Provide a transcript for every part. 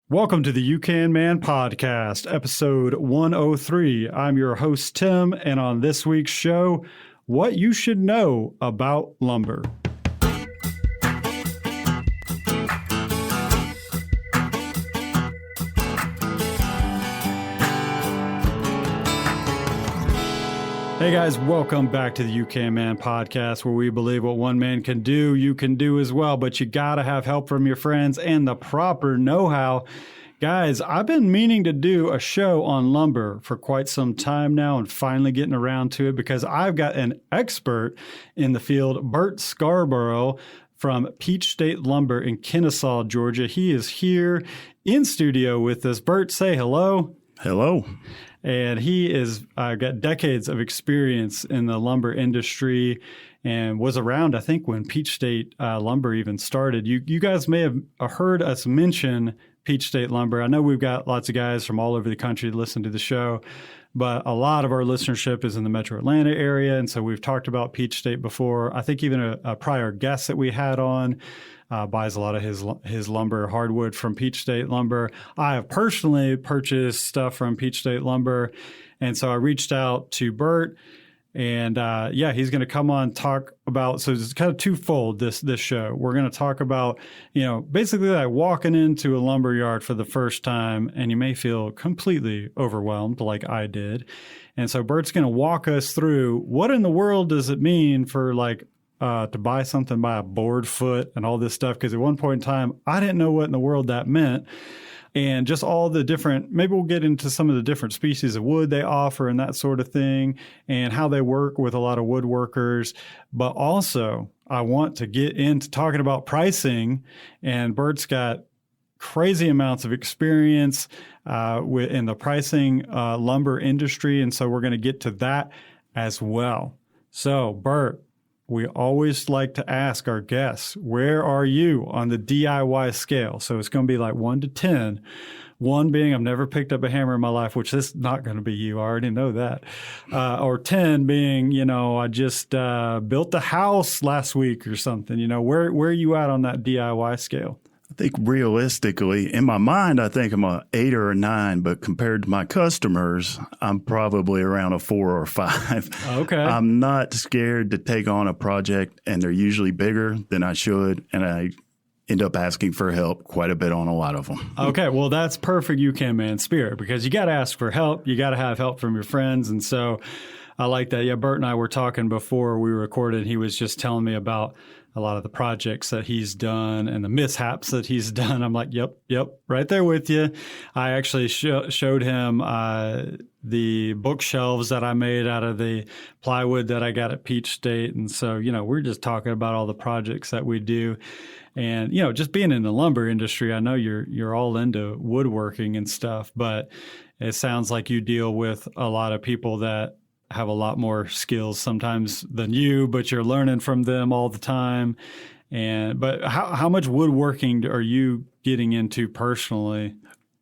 Welcome to the You Can Man podcast, episode 103. I'm your host, Tim, and on this week's show, what you should know about lumber. Hey guys, welcome back to the You Can Man podcast, where we believe what one man can do, you can do as well, but you gotta have help from your friends and the proper know-how. Guys, I've been meaning to do a show on lumber for quite some time now and finally getting around to it because I've got an expert in the field, Bert Scarborough from Peach State Lumber in Kennesaw, Georgia. He is here in studio with us. Bert, say hello. Hello. And he is got decades of experience in the lumber industry and was around, I think, when Peach State Lumber even started. You guys may have heard us mention Peach State Lumber. I know we've got lots of guys from all over the country to listen to the show, but a lot of our listenership is in the metro Atlanta area. And so we've talked about Peach State before. I think even a prior guest that we had on buys a lot of his lumber, hardwood from Peach State Lumber. I have personally purchased stuff from Peach State Lumber. And so I reached out to Bert. And he's going to come on and talk about, so it's kind of twofold, this show. We're going to talk about, basically like walking into a lumber yard for the first time, and you may feel completely overwhelmed like I did. And so Bert's going to walk us through what in the world does it mean for to buy something by a board foot and all this stuff. Because at one point in time, I didn't know what in the world that meant. And just all the different, maybe we'll get into some of the different species of wood they offer and that sort of thing, and how they work with a lot of woodworkers. But also, I want to get into talking about pricing, and Bert's got crazy amounts of experience in the pricing lumber industry, and so we're going to get to that as well. So, Bert, we always like to ask our guests, where are you on the DIY scale? So it's going to be like 1 to 10. 1 being I've never picked up a hammer in my life, which is not going to be you. I already know that. Or 10 being, I just built a house last week or something. Where are you at on that DIY scale? I think realistically, in my mind, I think I'm an 8 or a 9, but compared to my customers, I'm probably around a 4 or 5. Okay. I'm not scared to take on a project, and they're usually bigger than I should, and I end up asking for help quite a bit on a lot of them. Okay, well, that's perfect You Can Man spirit, because you got to ask for help. You got to have help from your friends, and so I like that. Yeah, Bert and I were talking before we recorded. He was just telling me about a lot of the projects that he's done and the mishaps that he's done. I'm like, yep, right there with you. I actually showed him the bookshelves that I made out of the plywood that I got at Peach State. And so, we're just talking about all the projects that we do. And, just being in the lumber industry, I know you're all into woodworking and stuff, but it sounds like you deal with a lot of people that have a lot more skills sometimes than you, but you're learning from them all the time. But how much woodworking are you getting into personally?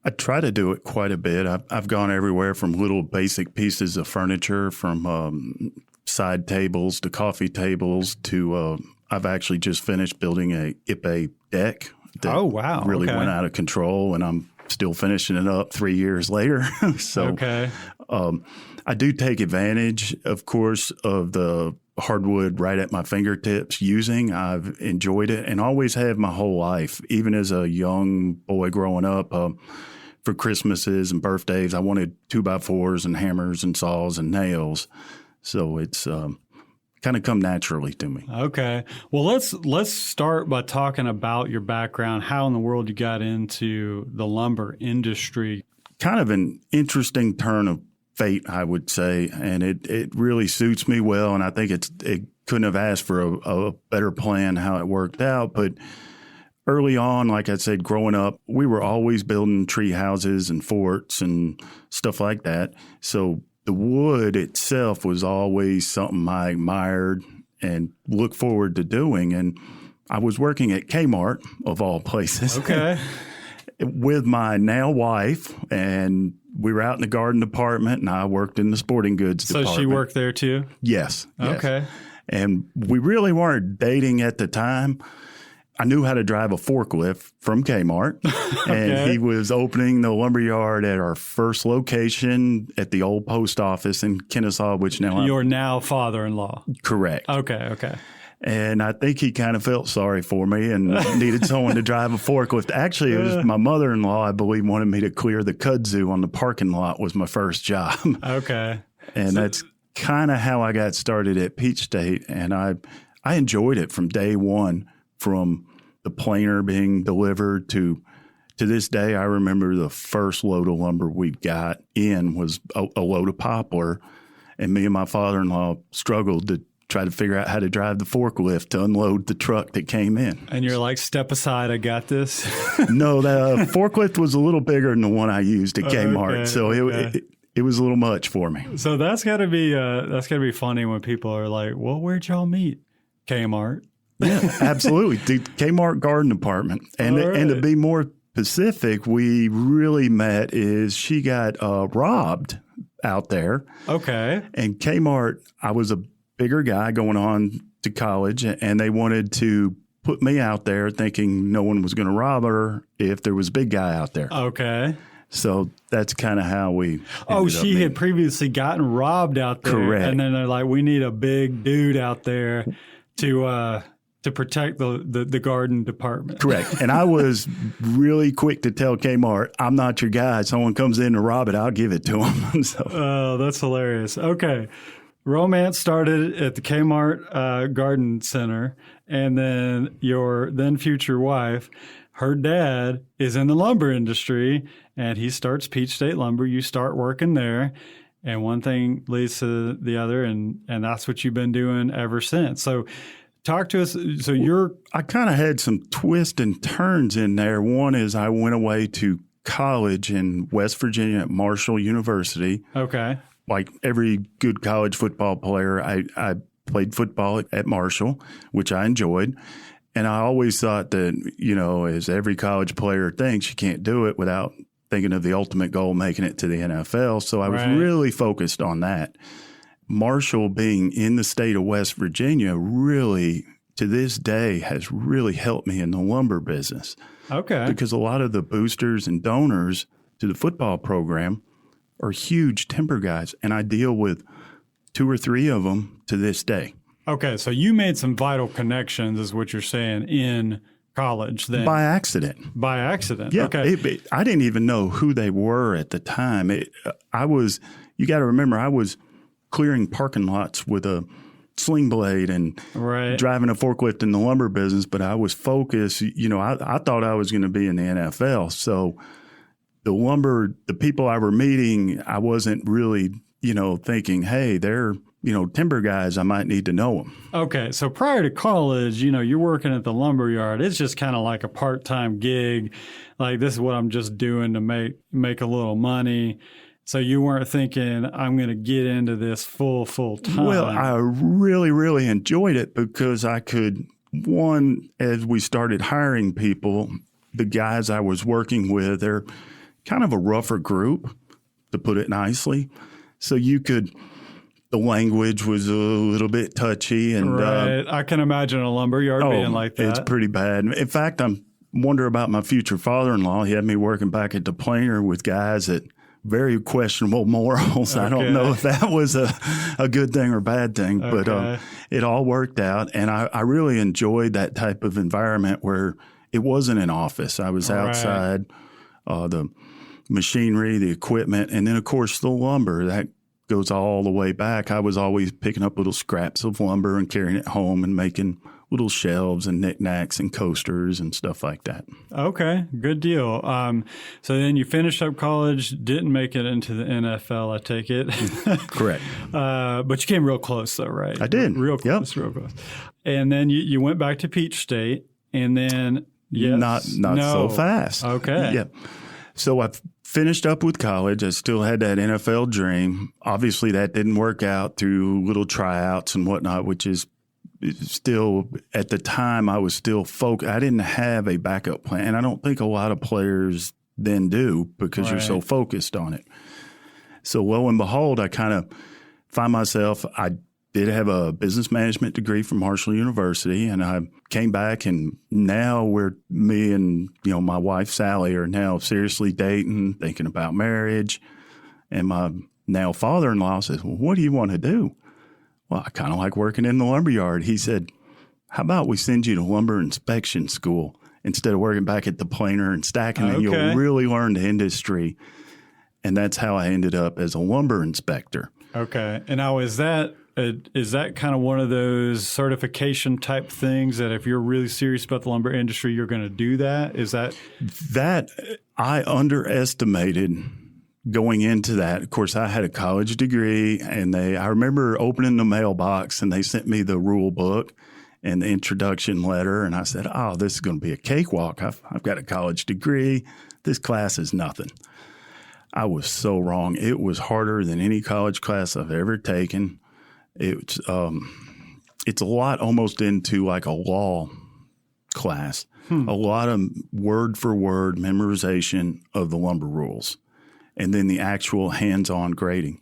I try to do it quite a bit. I've gone everywhere from little basic pieces of furniture, from side tables to coffee tables to I've actually just finished building a Ipe deck that really went out of control, and I'm still finishing it up 3 years later. So I do take advantage, of course, of the hardwood right at my fingertips using. I've enjoyed it and always have my whole life. Even as a young boy growing up, for Christmases and birthdays, I wanted 2x4s and hammers and saws and nails. So it's kind of come naturally to me. Okay. Well, let's start by talking about your background, how in the world you got into the lumber industry. Kind of an interesting turn of fate, I would say, and it really suits me well, and I think it couldn't have asked for a better plan how it worked out. But early on, like I said, growing up, we were always building tree houses and forts and stuff like that. So the wood itself was always something I admired and looked forward to doing. And I was working at Kmart, of all places. Okay. With my now wife, and we were out in the garden department, and I worked in the sporting goods department. So she worked there too? Yes. Okay. And we really weren't dating at the time. I knew how to drive a forklift from Kmart, Okay. and he was opening the lumberyard at our first location at the old post office in Kennesaw, which now Your now father-in-law. correct. Okay. And I think he kind of felt sorry for me and needed someone to drive a forklift. Actually, it was my mother-in-law, I believe, wanted me to clear the kudzu on the parking lot was my first job. Okay. And that's kind of how I got started at Peach State. And I enjoyed it from day one, from the planer being delivered to this day. I remember the first load of lumber we got in was a load of poplar. And me and my father-in-law struggled to try to figure out how to drive the forklift to unload the truck that came in. And you're like, step aside, I got this. No, the forklift was a little bigger than the one I used at Kmart. Okay, So it was a little much for me. So that's gotta be funny when people are like, well, where'd y'all meet? Kmart. Yeah, absolutely. The Kmart Garden Department. And All and to right. be more specific, we really met is she got robbed out there. Okay. And Kmart, I was a bigger guy going on to college, and they wanted to put me out there thinking no one was going to rob her if there was a big guy out there. Okay. So that's kind of how we Oh, ended up she meeting. had previously gotten robbed out there. Correct. And then they're like, we need a big dude out there to protect the garden department. Correct. And I was really quick to tell Kmart, I'm not your guy. Someone comes in to rob it, I'll give it to them. So Oh, that's hilarious. Okay. Romance started at the Kmart Garden Center, and then your then future wife, her dad is in the lumber industry, and he starts Peach State Lumber. You start working there, and one thing leads to the other, and that's what you've been doing ever since. So talk to us. So you're I kind of had some twists and turns in there. One is I went away to college in West Virginia at Marshall University. okay. Like every good college football player, I played football at Marshall, which I enjoyed. And I always thought that, as every college player thinks, you can't do it without thinking of the ultimate goal, making it to the NFL. So I was Right. really focused on that. Marshall being in the state of West Virginia really, to this day, has really helped me in the lumber business. Okay. Because a lot of the boosters and donors to the football program are huge timber guys, and I deal with 2 or 3 of them to this day. Okay. So you made some vital connections, is what you're saying, in college then By accident. by accident. Yeah. Okay. I didn't even know who they were at the time. You got to remember, I was clearing parking lots with a sling blade and Right. driving a forklift in the lumber business, but I was focused. I thought I was going to be in the NFL. So the people I were meeting, I wasn't really, thinking, hey, they're, timber guys. I might need to know them. Okay, so prior to college, you're working at the lumber yard. It's just kind of like a part-time gig. Like, this is what I'm just doing to make a little money. So you weren't thinking, I'm going to get into this full time. Well, I really, really enjoyed it because I could, as we started hiring people, the guys I was working with, they're kind of a rougher group, to put it nicely. So the language was a little bit touchy. And right. I can imagine a lumber yard being like that. it's pretty bad. In fact, I'm wondering about my future father-in-law. He had me working back at the planer with guys that very questionable morals. I don't know if that was a good thing or bad thing, but it all worked out. And I really enjoyed that type of environment where it wasn't an office. I was outside, the machinery, the equipment, and then, of course, the lumber. That goes all the way back. I was always picking up little scraps of lumber and carrying it home and making little shelves and knickknacks and coasters and stuff like that. Okay, good deal. So then you finished up college, didn't make it into the NFL, I take it. Correct. But you came real close, though, right? I did. Real close, real close. And then you went back to Peach State, and then Not so fast. Okay. Yeah. So I finished up with college. I still had that NFL dream. Obviously, that didn't work out through little tryouts and whatnot, which is still, at the time, I was still focused. I didn't have a backup plan. And I don't think a lot of players then do because you're so focused on it. So lo and behold, I kind of find myself, I did have a business management degree from Marshall University, and I came back, and now me and my wife Sally are now seriously dating, thinking about marriage. And my now father-in-law says, "Well, what do you want to do?" "Well, I kind of like working in the lumberyard." He said, "How about we send you to lumber inspection school instead of working back at the planer and stacking, and you'll really learn the industry." And that's how I ended up as a lumber inspector. Okay. And now is that kind of one of those certification type things that if you're really serious about the lumber industry, you're going to do that? Is that I underestimated going into that. Of course, I had a college degree, and I remember opening the mailbox, and they sent me the rule book and the introduction letter, and I said, "Oh, this is going to be a cakewalk. I've got a college degree. This class is nothing." I was so wrong. It was harder than any college class I've ever taken. It's a lot almost into like a law class, a lot of word for word memorization of the lumber rules, and then the actual hands-on grading.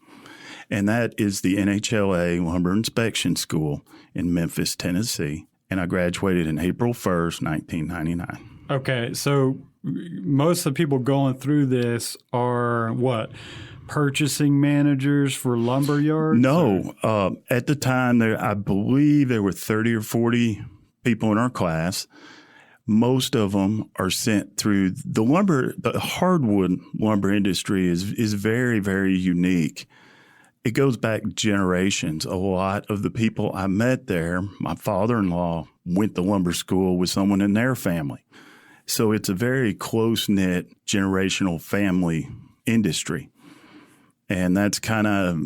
And that is the NHLA Lumber Inspection School in Memphis, Tennessee. And I graduated in April 1st, 1999. Okay, so most of the people going through this are what? Purchasing managers for lumber yards? No. At the time, I believe there were 30 or 40 people in our class. Most of them are sent through the hardwood lumber industry is very, very unique. It goes back generations. A lot of the people I met there, my father-in-law went to lumber school with someone in their family. So it's a very close-knit generational family industry. And that's kind of,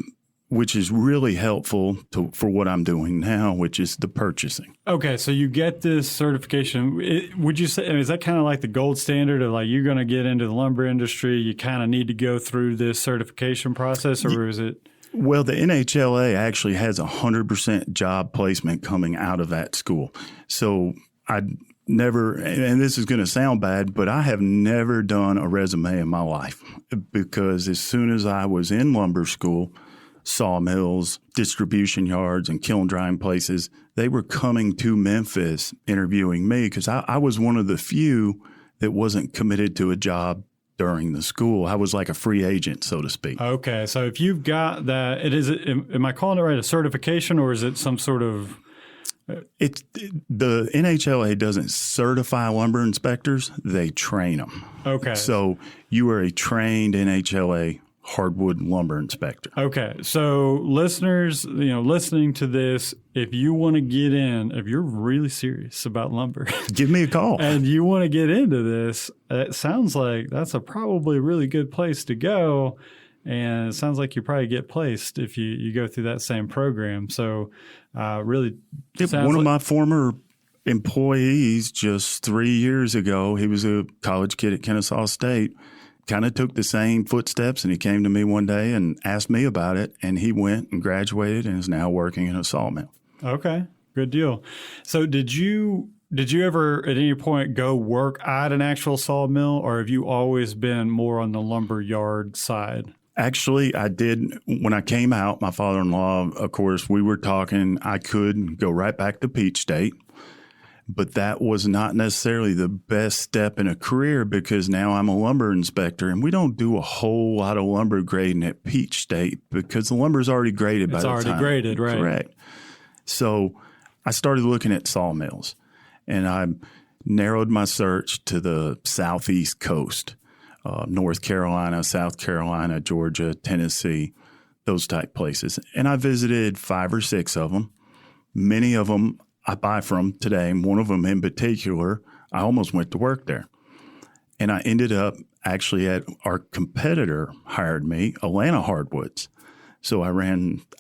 which is really helpful for what I'm doing now, which is the purchasing. Okay, so you get this certification. Would you say, is that kind of like the gold standard of like you're going to get into the lumber industry, you kind of need to go through this certification process, or is it? Well, the NHLA actually has 100% job placement coming out of that school. So I never, and this is going to sound bad, but I have never done a resume in my life, because as soon as I was in lumber school, sawmills, distribution yards, and kiln drying places, they were coming to Memphis interviewing me, because I was one of the few that wasn't committed to a job during the school. I was like a free agent, so to speak. Okay, so if you've got that, am I calling it right, a certification, or is it some sort of? The NHLA doesn't certify lumber inspectors; they train them. Okay, so you are a trained NHLA hardwood lumber inspector. Okay, so listeners, listening to this, if you want to get in, if you're really serious about lumber, give me a call. And you want to get into this, it sounds like that's probably a really good place to go. And it sounds like you probably get placed if you go through that same program. So really, one of my former employees just 3 years ago, he was a college kid at Kennesaw State, kind of took the same footsteps, and he came to me one day and asked me about it, and he went and graduated and is now working in a sawmill. Okay, good deal. So did you ever at any point go work at an actual sawmill, or have you always been more on the lumber yard side? Actually, I did. When I came out, my father-in-law, of course, we were talking, I could go right back to Peach State. But that was not necessarily the best step in a career, because now I'm a lumber inspector, and we don't do a whole lot of lumber grading at Peach State because the lumber is already graded by the time. It's already graded, right? Correct. So I started looking at sawmills, and I narrowed my search to the southeast coast, North Carolina, South Carolina, Georgia, Tennessee, those type places. And I visited 5 or 6 of them. Many of them I buy from today, and one of them in particular, I almost went to work there. And I ended up actually at our competitor hired me, Atlanta Hardwoods. So I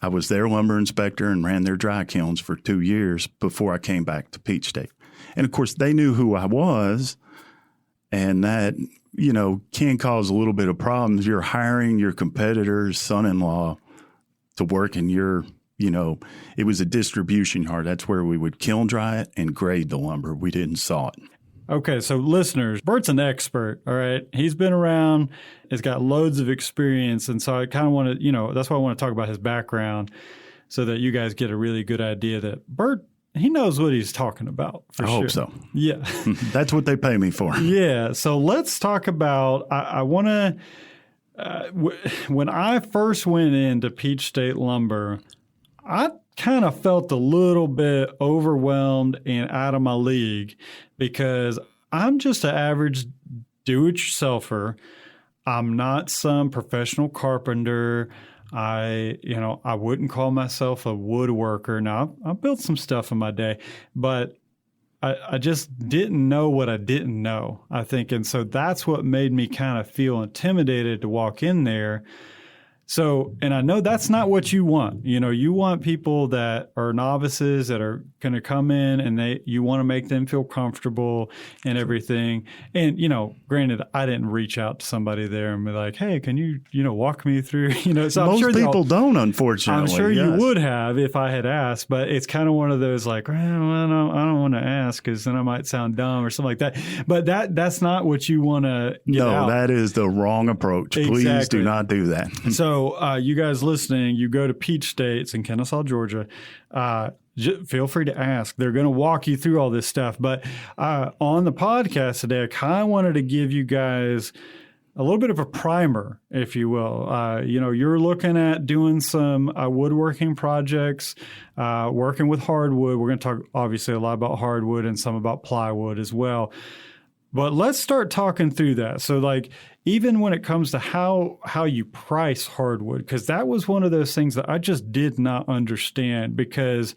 was their lumber inspector and ran their dry kilns for 2 years before I came back to Peach State. And of course, they knew who I was, and that, can cause a little bit of problems. You're hiring your competitor's son-in-law to work in your it was a distribution yard. That's where we would kiln dry it and grade the lumber. We didn't saw it. Okay, so listeners, Bert's an expert, all right? He's been around, he's got loads of experience, and so I kind of want to, that's why I want to talk about his background. so that you guys get a really good idea that Bert, he knows what he's talking about. For I sure. hope so. Yeah. That's what they pay me for. Yeah. So let's talk about, I want to, when I first went into Peach State Lumber, I kind of felt a little bit overwhelmed and out of my league because I'm just an average do-it-yourselfer. I'm not some professional carpenter. I wouldn't call myself a woodworker. Now, I built some stuff in my day, but I just didn't know what I didn't know, I think. And so that's what made me kind of feel intimidated to walk in there. So, and I know that's not what you want. You want people that are novices that are going to come in and you want to make them feel comfortable and everything. And, granted, I didn't reach out to somebody there and be like, hey, can you, walk me through, so Most I'm sure people don't, unfortunately. I'm sure yes. you would have if I had asked, but it's kind of one of those like, well, I don't want to ask because then I might sound dumb or something like that. But that's not what you want to get out. No, that is the wrong approach. Exactly. Please do not do that. So you guys listening, you go to Peach State, it's in Kennesaw, Georgia. Feel free to ask. They're going to walk you through all this stuff. But on the podcast today, I kind of wanted to give you guys a little bit of a primer, if you will. You're looking at doing some woodworking projects, working with hardwood. We're going to talk obviously a lot about hardwood and some about plywood as well. But let's start talking through that. So like even when it comes to how you price hardwood, because that was one of those things that I just did not understand because,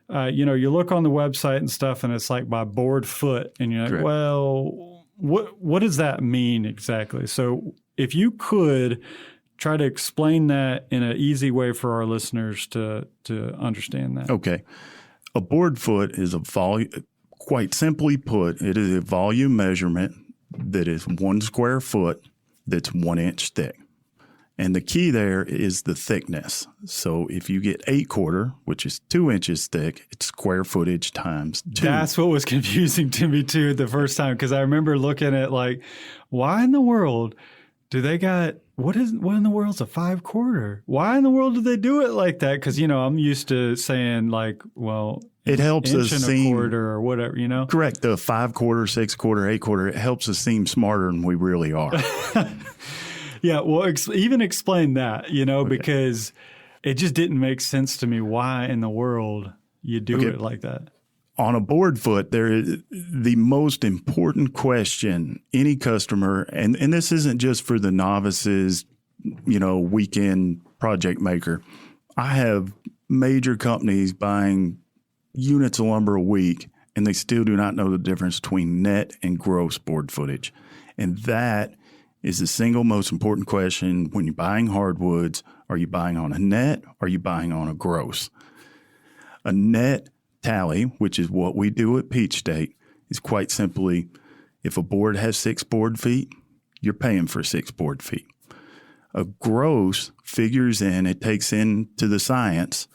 you look on the website and stuff and it's like by board foot and you're like, Correct. Well, what does that mean exactly? So if you could try to explain that in an easy way for our listeners to understand that. Okay. A board foot is a volume. Quite simply put, it is a volume measurement that is 1 square foot that's 1 inch thick. And the key there is the thickness. So if you get 8/4, which is 2 inches thick, it's square footage times 2. That's what was confusing to me too the first time because I remember looking at like, why in the world do they got what in the world's a 5/4? Why in the world do they do it like that? Because I'm used to saying like, well, it helps us inch and seem a quarter or whatever, correct. The 5/4, 6/4, 8/4. It helps us seem smarter than we really are. Yeah, well, even explain that, because it just didn't make sense to me. Why in the world you do it like that? On a board foot, there is the most important question any customer, and this isn't just for the novices, weekend project maker. I have major companies buying units of lumber a week, and they still do not know the difference between net and gross board footage. And that is the single most important question when you're buying hardwoods. Are you buying on a net? Or are you buying on a gross? A net tally, which is what we do at Peach State, is quite simply if a board has 6 board feet, you're paying for 6 board feet. A gross figures in, it takes into the science,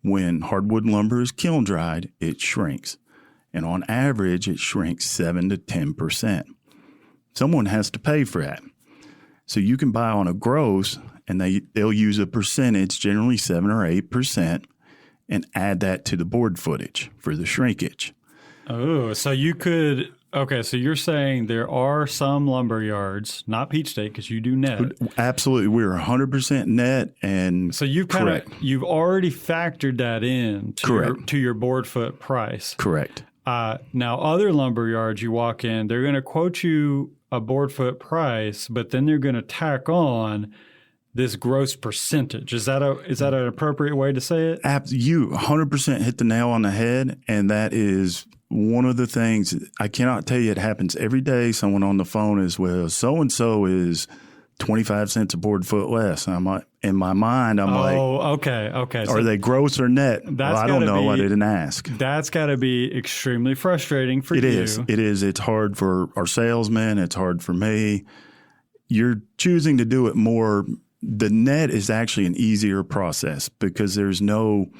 when hardwood lumber is kiln dried, it shrinks. And on average, it shrinks 7 to 10%. Someone has to pay for that. So you can buy on a gross, and they'll use a percentage, generally 7 or 8%, and add that to the board footage for the shrinkage. Oh, so you could Okay, so you're saying there are some lumber yards, not Peach State, because you do net. Absolutely, we're 100% net, and so you've you've already factored that in to your board foot price. Correct. Now, other lumber yards you walk in, they're going to quote you a board foot price, but then they're going to tack on this gross percentage. Is that an appropriate way to say it? You 100% hit the nail on the head, and that is one of the things. I cannot tell you, it happens every day. Someone on the phone is, well, so-and-so is 25 cents a board foot less. And I'm like, in my mind, I'm like, okay. Are they gross or net? Well, I don't know. I didn't ask. That's got to be extremely frustrating for you. It is. It's hard for our salesmen. It's hard for me. You're choosing to do it more. The net is actually an easier process because there's no,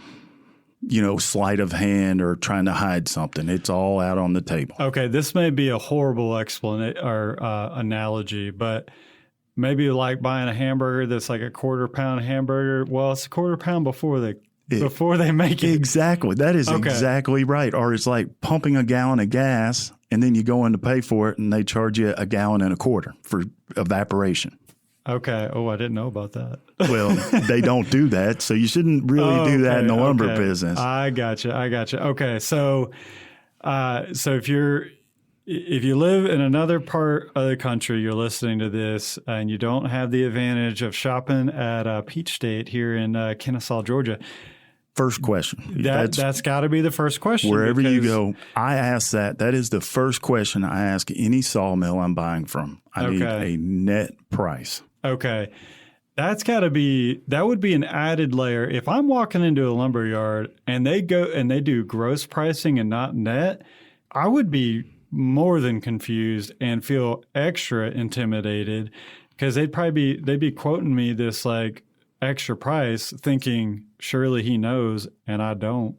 sleight of hand or trying to hide something. It's all out on the table. Okay, this may be a horrible analogy, but maybe like buying a hamburger that's like a quarter pound hamburger. Well, it's a quarter pound before before they make it. Exactly. That is Okay. exactly right. Or it's like pumping a gallon of gas and then you go in to pay for it and they charge you $1.25 gallons for evaporation. Okay. Oh, I didn't know about that. Well, they don't do that. So you shouldn't really do that in the lumber business. I gotcha. Okay. So if you live in another part of the country, you're listening to this and you don't have the advantage of shopping at Peach State here in Kennesaw, Georgia. First question. That's got to be the first question. Wherever you go, I ask that. That is the first question I ask any sawmill I'm buying from. I need a net price. Okay. That would be an added layer. If I'm walking into a lumber yard and they do gross pricing and not net, I would be more than confused and feel extra intimidated because they'd be quoting me this like extra price thinking surely he knows and I don't.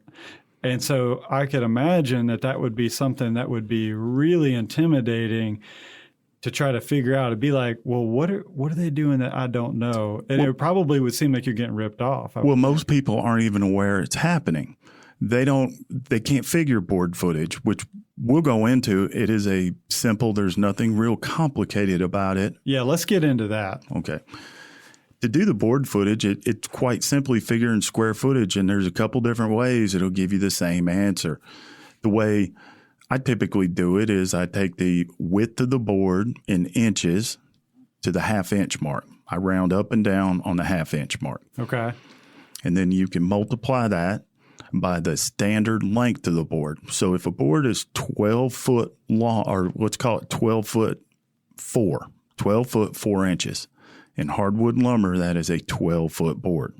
And so I could imagine that would be something that would be really intimidating to try to figure out. It'd be like, well, what are they doing that I don't know? And it probably would seem like you're getting ripped off. Well, most people aren't even aware it's happening. They can't figure board footage, which we'll go into. It is there's nothing real complicated about it. Yeah, let's get into that. Okay. To do the board footage, it's quite simply figuring square footage, and there's a couple different ways it'll give you the same answer. The way I typically do it is I take the width of the board in inches to the 1/2 inch mark. I round up and down on the 1/2 inch mark. Okay. And then you can multiply that by the standard length of the board. So if a board is 12 foot long, or let's call it 12 foot 4 inches. In hardwood lumber, that is a 12-foot board.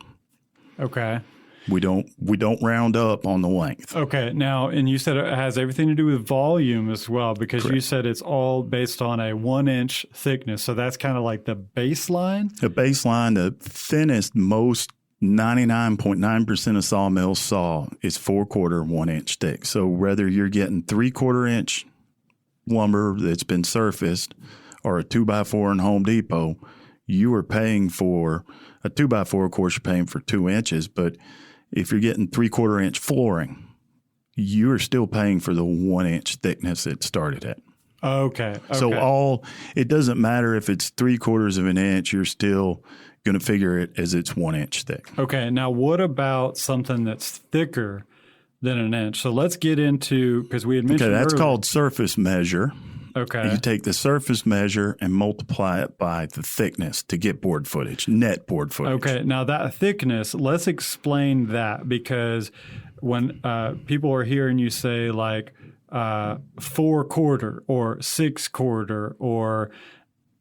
Okay. We don't round up on the length. Okay. Now, and you said it has everything to do with volume as well, because you said it's all based on a 1-inch thickness. So that's kind of like the baseline? The baseline, the thinnest, most 99.9% of sawmills saw is 4/4 1-inch thick. So whether you're getting 3/4 inch lumber that's been surfaced or a 2x4 in Home Depot, you are paying for a 2x4. Of course, you're paying for 2 inches, but if you're getting 3/4 inch flooring, you are still paying for the 1-inch thickness it started at. Okay. So it doesn't matter if it's 3/4 of an inch, you're still going to figure it as it's 1 inch thick. Okay. Now, what about something that's thicker than an inch? So let's get into, because we had mentioned that's earlier, called surface measure. Okay. You take the surface measure and multiply it by the thickness to get board footage, net board footage. Okay. Now, that thickness, let's explain that, because when people are hearing you say like 4/4 or 6/4 or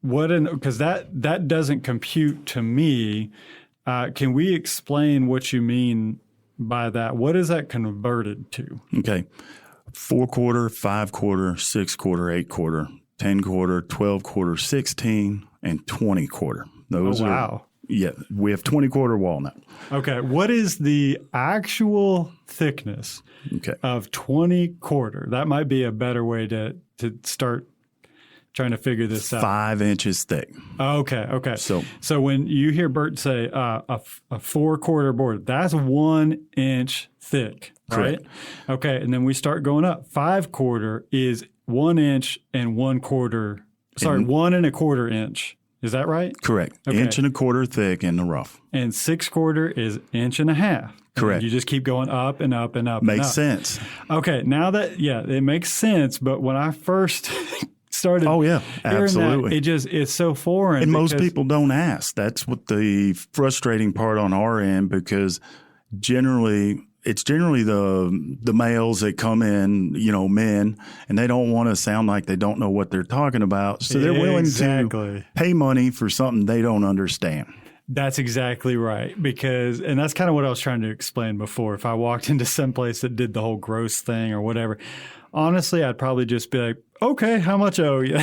because that doesn't compute to me. Can we explain what you mean by that? What is that converted to? Okay. 4/4, 5/4, 6/4, 8/4, 10/4, 12/4, 16, and 20/4. Those wow. We have 20/4 walnut. Okay. What is the actual thickness of 20/4? That might be a better way to start trying to figure this out. 5 inches thick. Okay. So when you hear Bert say a 4/4 board, that's 1 inch thick, right? Correct. Okay, and then we start going up. 5/4 is 1 inch and 1/4. Sorry, 1 1/4 inch. Is that right? Correct. Okay. 1.25 inches thick in the rough. And 6/4 is 1.5 inches. Correct. And you just keep going up and up and up. Makes and up. sense. Okay, now that it makes sense. But when I first started, absolutely, it's so foreign. And most people don't ask. That's what the frustrating part on our end, because it's generally the males that come in, men, and they don't want to sound like they don't know what they're talking about. So they're willing to pay money for something they don't understand. That's exactly right. And that's kind of what I was trying to explain before. If I walked into some place that did the whole gross thing or whatever, honestly, I'd probably just be like, okay, how much I owe you?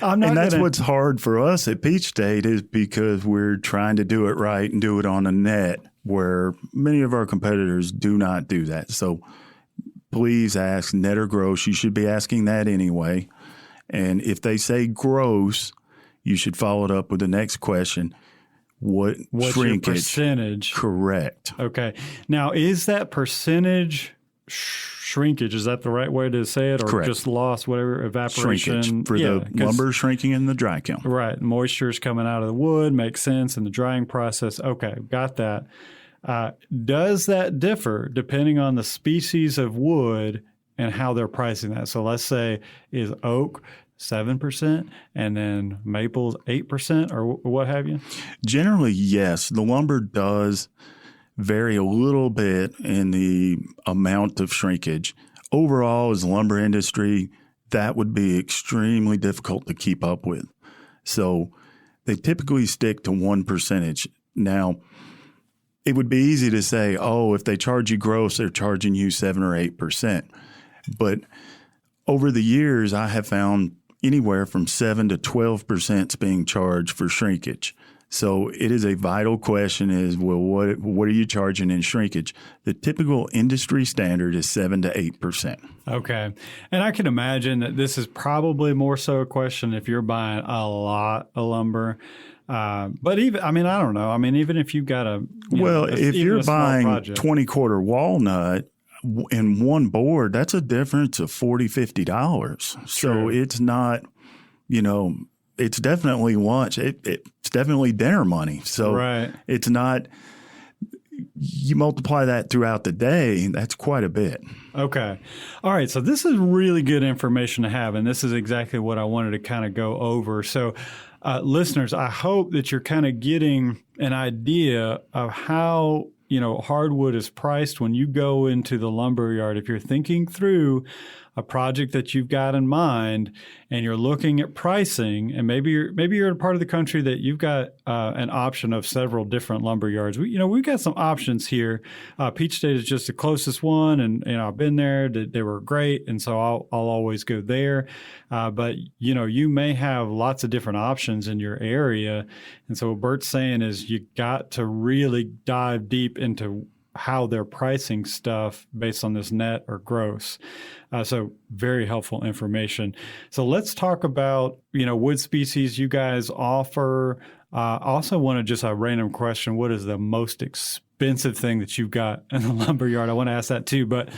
And that's what's hard for us at Peach State, is because we're trying to do it right and do it on a net, where many of our competitors do not do that. So please ask net or gross. You should be asking that anyway. And if they say gross, you should follow it up with the next question. What What's your shrinkage? percentage? Correct. Okay. Now, is that percentage shrinkage? Is that the right way to say it, or Correct. just loss, whatever, evaporation? Shrinkage for Yeah, the 'cause- lumber shrinking in the dry kiln. Right. Moisture's coming out of the wood, makes sense in the drying process. Okay, got that. Does that differ depending on the species of wood and how they're pricing that? So let's say is oak 7% and then maple's 8% or what have you? Generally, yes, the lumber does vary a little bit in the amount of shrinkage. Overall, as a lumber industry, that would be extremely difficult to keep up with. So they typically stick to 1%. Now, it would be easy to say, oh, if they charge you gross, they're charging you 7 or 8%. But over the years, I have found anywhere from 7 to 12% being charged for shrinkage. So it is a vital question is, well, what are you charging in shrinkage? The typical industry standard is 7 to 8%. Okay. And I can imagine that this is probably more so a question if you're buying a lot of lumber. But even, I mean, I don't know. I mean, even if you've got if you're buying project. 20-quarter walnut in one board, that's a difference of $40, $50. So it's not, it's definitely lunch. It's definitely dinner money. So right. It's not, you multiply that throughout the day, that's quite a bit. Okay. All right. So this is really good information to have. And this is exactly what I wanted to kind of go over. So listeners, I hope that you're kind of getting an idea of how, hardwood is priced when you go into the lumber yard. If you're thinking through a project that you've got in mind and you're looking at pricing, and maybe you're in a part of the country that you've got an option of several different lumber yards. We've got some options here. Peach State is just the closest one, and I've been there. They were great, and so I'll always go there. But you may have lots of different options in your area, and so what Bert's saying is you got to really dive deep into how they're pricing stuff based on this net or gross. So very helpful information. So let's talk about, wood species you guys offer. I also want to just a random question. What is the most expensive thing that you've got in the lumber yard? I want to ask that too. But,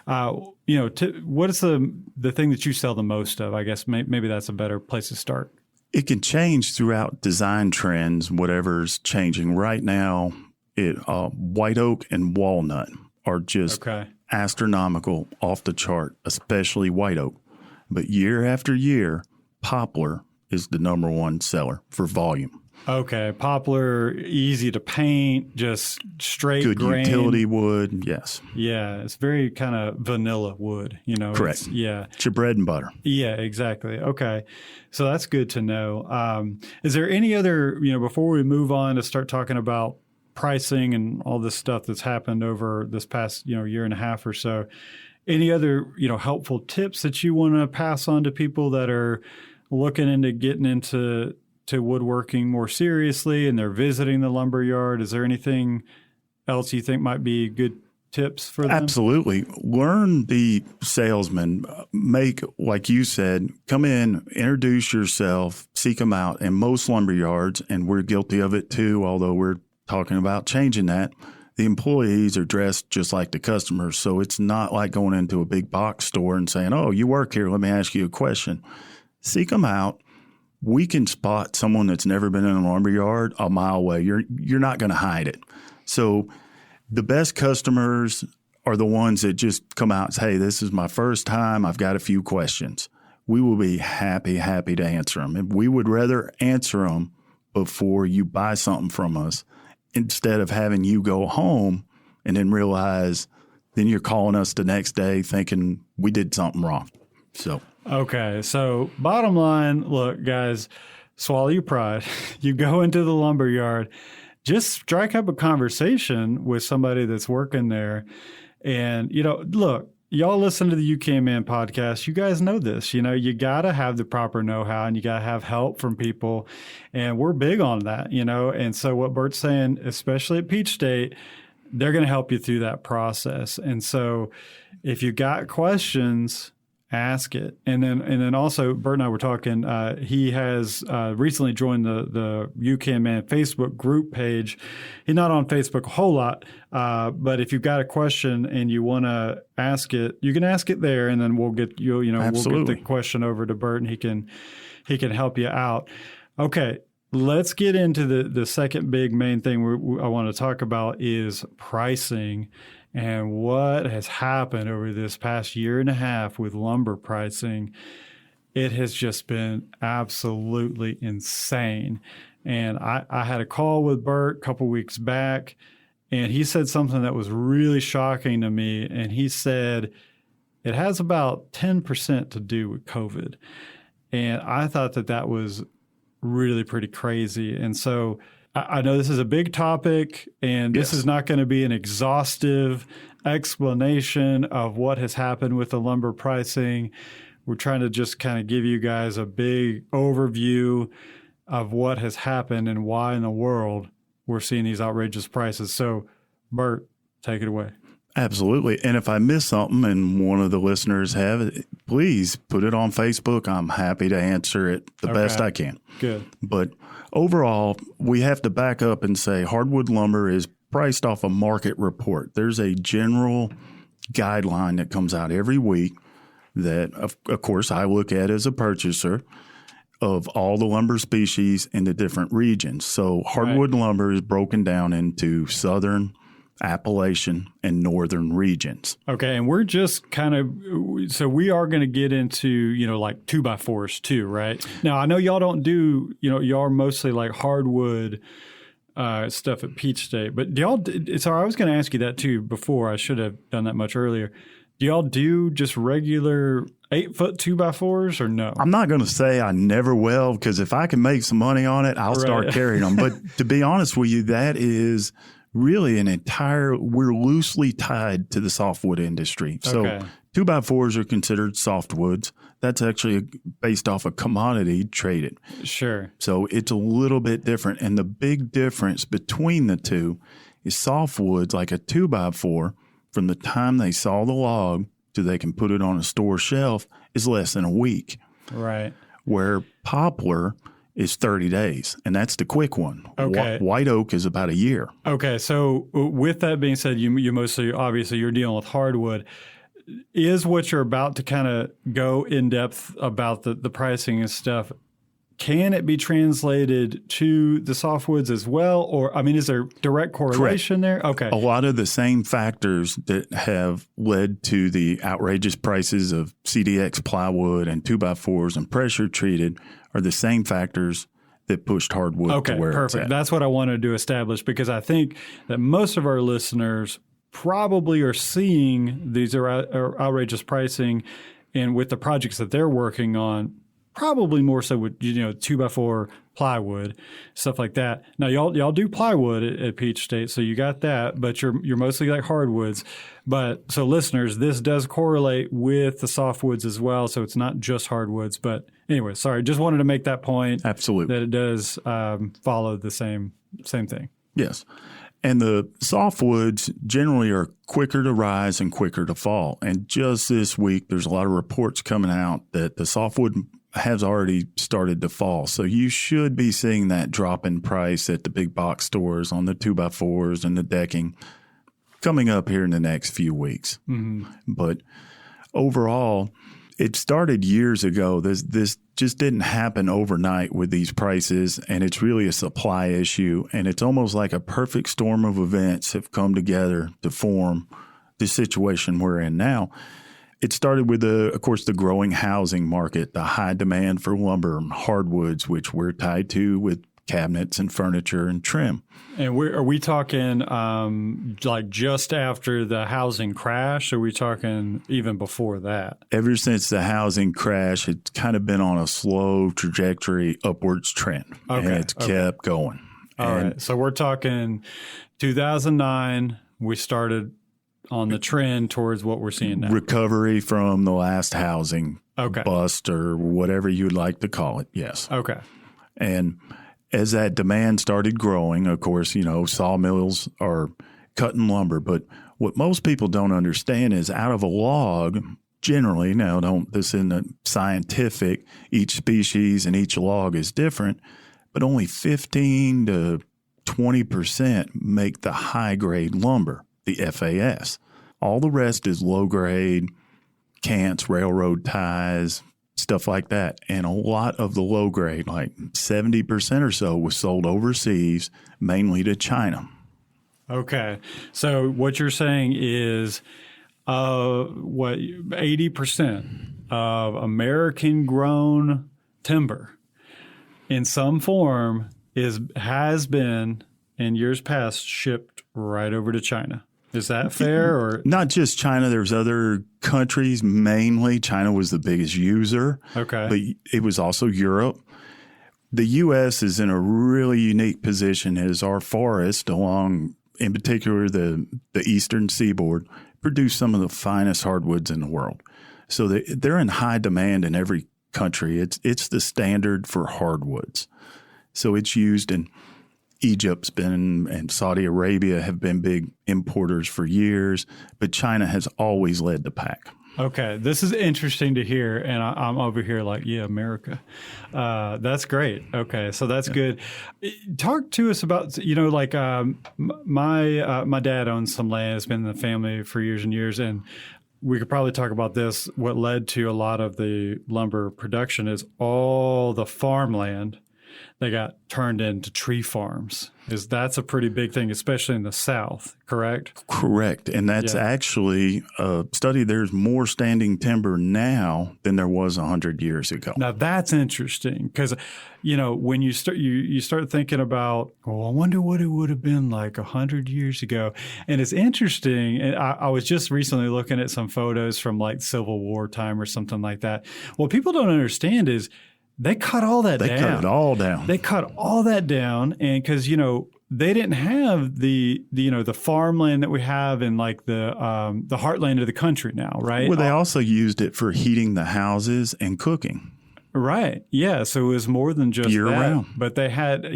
what is the thing that you sell the most of? I guess maybe that's a better place to start. It can change throughout design trends, whatever's changing. Right now, white oak and walnut are just astronomical, off the chart, especially white oak. But year after year, poplar is the number one seller for volume. Okay. Poplar, easy to paint, just straight good grain. Utility wood, yes. Yeah, it's very kind of vanilla wood, Correct. It's your bread and butter. Yeah, exactly. Okay. So that's good to know. Is there any other, before we move on to start talking about pricing and all this stuff that's happened over this past, year and a half or so, any other, helpful tips that you want to pass on to people that are looking into getting into woodworking more seriously and they're visiting the lumber yard? Is there anything else you think might be good tips for them? Absolutely. Learn the salesman. Make, like you said, come in, introduce yourself, seek them out. And most lumber yards, and we're guilty of it too, although we're talking about changing that, the employees are dressed just like the customers. So it's not like going into a big box store and saying, oh, you work here, let me ask you a question. Seek them out. We can spot someone that's never been in a lumber yard a mile away. You're not going to hide it. So the best customers are the ones that just come out and say, hey, this is my first time. I've got a few questions. We will be happy to answer them. And we would rather answer them before you buy something from us instead of having you go home and then realize then you're calling us the next day thinking we did something wrong. So. Okay. So bottom line, look, guys, swallow your pride. You go into the lumber yard, just strike up a conversation with somebody that's working there. And, look, y'all listen to the UK Man podcast. You guys know this. You got to have the proper know-how and you got to have help from people. And we're big on that, And so what Bert's saying, especially at Peach State, they're going to help you through that process. And so if you got questions, ask it. And then also, Bert and I were talking, he has recently joined the UCAN Man Facebook group page. He's not on Facebook a whole lot, but if you've got a question and you want to ask it, you can ask it there, and then we'll get we'll get the question over to Bert, and he can help you out. Okay, let's get into the second big main thing I want to talk about is pricing. And what has happened over this past year and a half with lumber pricing, it has just been absolutely insane. And I had a call with Bert a couple weeks back, and he said something that was really shocking to me. And he said it has about 10% to do with COVID. And I thought that was really pretty crazy. And so I know this is a big topic, and this is not going to be an exhaustive explanation of what has happened with the lumber pricing. We're trying to just kind of give you guys a big overview of what has happened and why in the world we're seeing these outrageous prices. So, Bert, take it away. Absolutely. And if I miss something and one of the listeners have it, please put it on Facebook. I'm happy to answer it the best I can. Good. But overall, we have to back up and say hardwood lumber is priced off a market report. There's a general guideline that comes out every week that, of course, I look at as a purchaser of all the lumber species in the different regions. So hardwood lumber is broken down into southern, Appalachian, and northern regions. Okay, and we're just kind of, so we are going to get into, like 2x4s too, right? Now, I know y'all don't do, y'all are mostly like hardwood stuff at Peach State, but do y'all, sorry, I was going to ask you that too before. I should have done that much earlier. Do y'all do just regular 8-foot 2x4s or no? I'm not going to say I never will, because if I can make some money on it, I'll start carrying them. But to be honest with you, that is really we're loosely tied to the softwood industry. So 2x4s are considered softwoods. That's actually based off a commodity traded. Sure. So it's a little bit different. And the big difference between the two is softwoods, like a 2x4, from the time they saw the log to they can put it on a store shelf, is less than a week. Right. Where poplar is 30 days, and that's the quick one. Okay. White oak is about a year. Okay, so with that being said, you mostly, obviously, you're dealing with hardwood. Is what you're about to kind of go in depth about the pricing and stuff, can it be translated to the softwoods as well? Or, I mean, is there direct correlation there? Okay. A lot of the same factors that have led to the outrageous prices of CDX plywood and 2x4s and pressure treated are the same factors that pushed hardwood to where perfect. it's at. That's what I wanted to establish, because I think that most of our listeners probably are seeing these outrageous pricing, and with the projects that they're working on, probably more so with 2x4 plywood, stuff like that. Now y'all do plywood at Peach State, so you got that, but you're mostly like hardwoods. But so listeners, this does correlate with the softwoods as well, so it's not just hardwoods. But anyway, sorry, just wanted to make that point. Absolutely, that it does follow the same thing. Yes. And the softwoods generally are quicker to rise and quicker to fall. And just this week, there's a lot of reports coming out that the softwood has already started to fall. So you should be seeing that drop in price at the big box stores on the 2x4s and the decking coming up here in the next few weeks. Mm-hmm. But overall, it started years ago. This just didn't happen overnight with these prices, and it's really a supply issue. And it's almost like a perfect storm of events have come together to form the situation we're in now. It started with, of course, the growing housing market, the high demand for lumber and hardwoods, which we're tied to with cabinets and furniture and trim. And are we talking like just after the housing crash? Or are we talking even before that? Ever since the housing crash, it's kind of been on a slow trajectory upwards trend. Okay. And it's kept going. All right. So we're talking 2009, we started on the trend towards what we're seeing now. Recovery from the last housing bust, or whatever you'd like to call it. Yes. Okay. And as that demand started growing, of course, sawmills are cutting lumber. But what most people don't understand is out of a log, generally, now this isn't scientific, each species and each log is different, but only 15 to 20% make the high grade lumber, the FAS. All the rest is low grade, cants, railroad ties, stuff like that. And a lot of the low grade, like 70% or so, was sold overseas, mainly to China. Okay. So what you're saying is 80% of American grown timber in some form has been in years past shipped right over to China. Is that fair? Or not just China? There's other countries. Mainly, China was the biggest user. Okay, but it was also Europe. The U.S. is in a really unique position as our forest, along in particular the eastern seaboard, produce some of the finest hardwoods in the world. So they're in high demand in every country. It's the standard for hardwoods. So it's used in Egypt's been and Saudi Arabia have been big importers for years, but China has always led the pack. Okay, this is interesting to hear, and I'm over here like, yeah, America. That's great. Okay, so that's good. Talk to us about, like my dad owns some land. It's been in the family for years and years, and we could probably talk about this. What led to a lot of the lumber production is all the farmland that got turned into tree farms. That's a pretty big thing, especially in the South, correct? Correct. And that's actually a study. There's more standing timber now than there was 100 years ago. Now, that's interesting because, when you start thinking about, well, I wonder what it would have been like 100 years ago. And it's interesting. And I was just recently looking at some photos from like Civil War time or something like that. What people don't understand is they cut all that down. They cut it all down. They cut all that down, and because they didn't have the farmland that we have in like the heartland of the country now, right? Well, they also used it for heating the houses and cooking. Right. Yeah. So it was more than just year that. Round. But they had,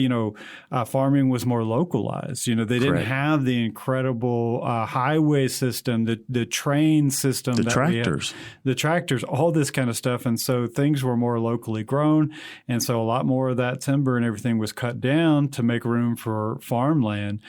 farming was more localized. They didn't Correct. have the incredible highway system, the train system, the tractors, all this kind of stuff. And so things were more locally grown. And so a lot more of that timber and everything was cut down to make room for farmland.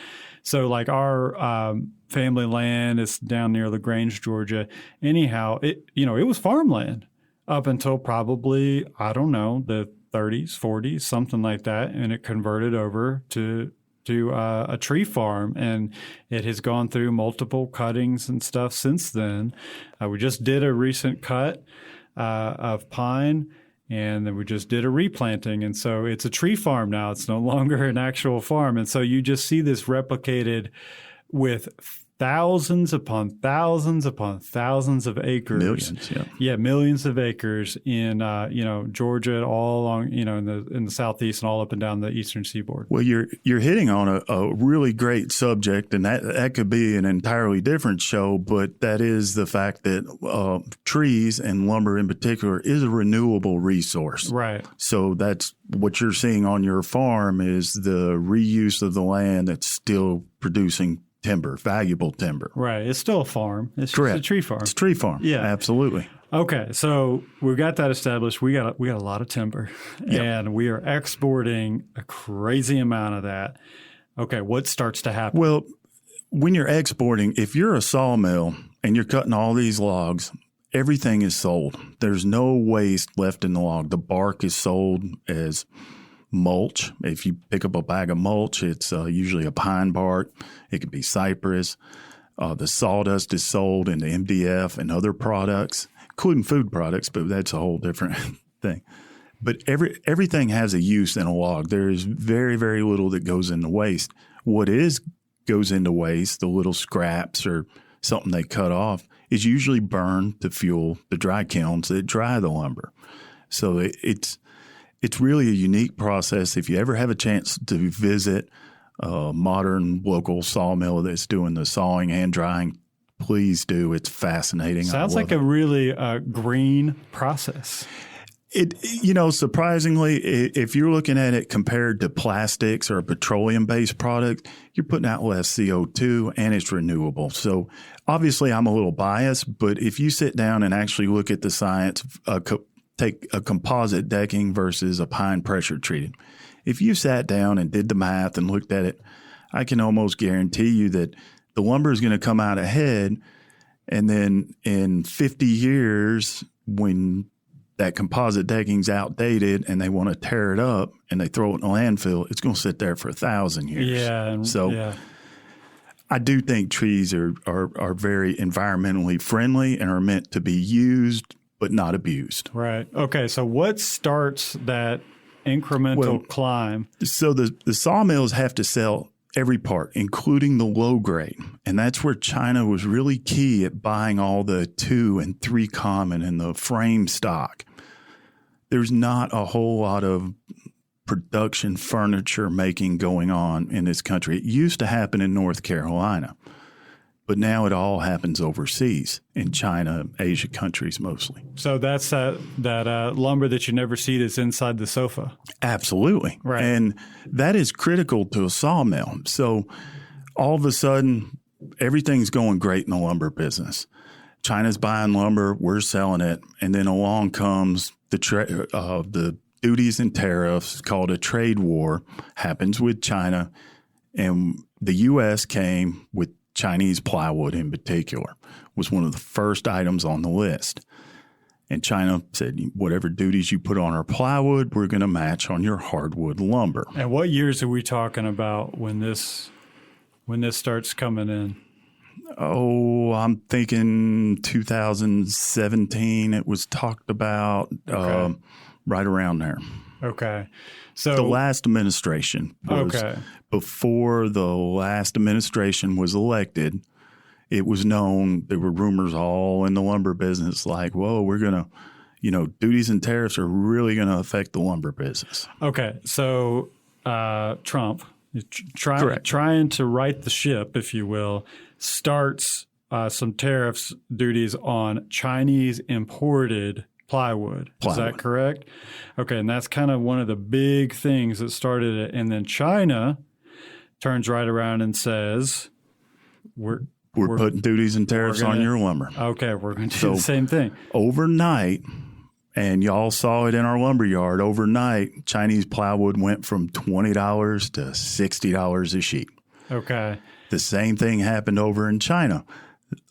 So like our family land is down near LaGrange, Georgia. Anyhow, it was farmland up until probably, I don't know, the 30s, 40s, something like that. And it converted over to a tree farm. And it has gone through multiple cuttings and stuff since then. We just did a recent cut of pine, and then we just did a replanting. And so it's a tree farm now. It's no longer an actual farm. And so you just see this replicated with thousands upon thousands upon thousands of acres. Millions, yeah. Yeah, millions of acres in Georgia, all along in the southeast and all up and down the eastern seaboard. Well, you're hitting on a really great subject, and that could be an entirely different show. But that is the fact that trees and lumber in particular is a renewable resource. Right. So that's what you're seeing on your farm is the reuse of the land that's still producing timber, valuable timber. Right. It's still a farm. It's Correct. just a tree farm. It's a tree farm. Yeah. Absolutely. Okay. So we've got that established. We got a lot of timber, and we are exporting a crazy amount of that. Okay. What starts to happen? Well, when you're exporting, if you're a sawmill and you're cutting all these logs, everything is sold. There's no waste left in the log. The bark is sold as mulch. If you pick up a bag of mulch, it's usually a pine bark. It could be cypress. The sawdust is sold into MDF and other products, including food products, but that's a whole different thing. But everything has a use in a log. There is very, very little that goes into waste. What goes into waste, the little scraps or something they cut off, is usually burned to fuel the dry kilns that dry the lumber. So it's really a unique process. If you ever have a chance to visit a modern local sawmill that's doing the sawing and drying, please do. It's fascinating. Sounds like a really green process. Surprisingly, if you're looking at it compared to plastics or a petroleum-based product, you're putting out less CO2 and it's renewable. So obviously I'm a little biased, but if you sit down and actually look at the science, take a composite decking versus a pine pressure treated. If you sat down and did the math and looked at it, I can almost guarantee you that the lumber is going to come out ahead. And then in 50 years, when that composite decking's outdated and they want to tear it up and they throw it in a landfill, it's going to sit there for 1,000 years. Yeah. I do think trees are very environmentally friendly and are meant to be used but not abused. Right. Okay. So what starts that incremental climb? So the sawmills have to sell every part, including the low grade. And that's where China was really key at buying all the 2 and 3 common and the frame stock. There's not a whole lot of production furniture making going on in this country. It used to happen in North Carolina, but now it all happens overseas in China, Asia countries mostly. So that's that lumber that you never see that's inside the sofa. Absolutely. Right. And that is critical to a sawmill. So all of a sudden, everything's going great in the lumber business. China's buying lumber, we're selling it, and then along comes the duties and tariffs called a trade war, happens with China, and the U.S. came with Chinese plywood in particular, was one of the first items on the list. And China said, whatever duties you put on our plywood, we're going to match on your hardwood lumber. And what years are we talking about when this starts coming in? Oh, I'm thinking 2017. It was talked about right around there. Okay. So the last administration was before the last administration was elected. It was known, there were rumors all in the lumber business like, whoa, we're going to, duties and tariffs are really going to affect the lumber business. Okay. So Trump, trying to right the ship, if you will, starts some tariffs duties on Chinese imported plywood. Is that correct? Okay. And that's kind of one of the big things that started it. And then China turns right around and says, we're putting duties and tariffs on your lumber. Okay. We're going to do the same thing. Overnight, and y'all saw it in our lumber yard, overnight, Chinese plywood went from $20 to $60 a sheet. Okay. The same thing happened over in China.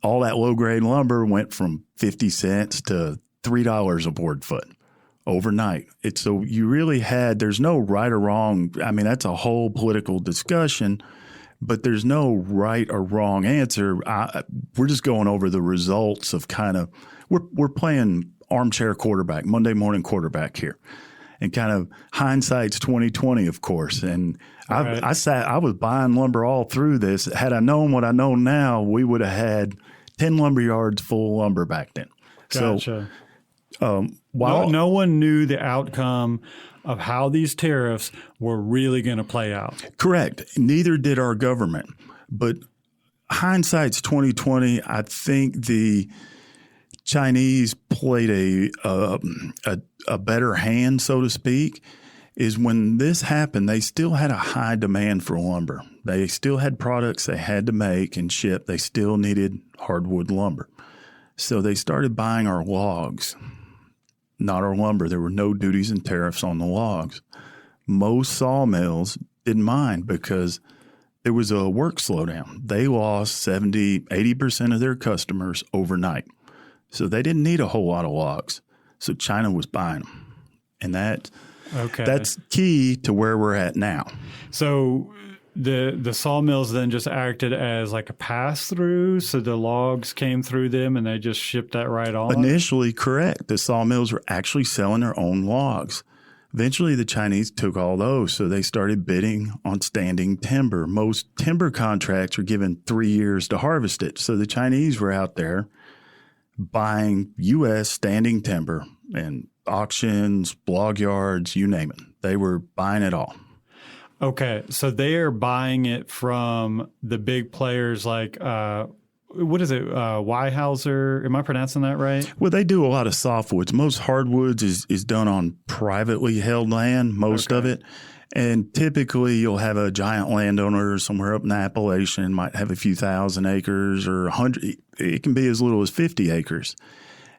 All that low-grade lumber went from 50 cents to $3 a board foot overnight. So you really there's no right or wrong. I mean, that's a whole political discussion, but there's no right or wrong answer. We're just going over the results of we're playing armchair quarterback, Monday morning quarterback here. And kind of hindsight's 2020, of course. And I was buying lumber all through this. Had I known what I know now, we would have had 10 lumber yards full of lumber back then. Gotcha. So no one knew the outcome of how these tariffs were really going to play out. Correct. Neither did our government. But hindsight's 2020. I think the Chinese played a better hand, so to speak, is when this happened, they still had a high demand for lumber. They still had products they had to make and ship. They still needed hardwood lumber. So they started buying our logs, not our lumber. There were no duties and tariffs on the logs. Most sawmills didn't mind because there was a work slowdown. They lost 70, 80% of their customers overnight. So they didn't need a whole lot of logs. So China was buying them. And that's key to where we're at now. So the sawmills then just acted as like a pass-through, so the logs came through them and they just shipped that right on? Initially, correct. The sawmills were actually selling their own logs. Eventually, the Chinese took all those, so they started bidding on standing timber. Most timber contracts were given 3 years to harvest it, so the Chinese were out there buying U.S. standing timber and auctions, log yards, you name it. They were buying it all. Okay, so they are buying it from the big players like what is it? Weyerhaeuser? Am I pronouncing that right? Well, they do a lot of softwoods. Most hardwoods is done on privately held land, most of it. And typically you'll have a giant landowner somewhere up in Appalachian, might have a few thousand acres or 100. It can be as little as 50 acres.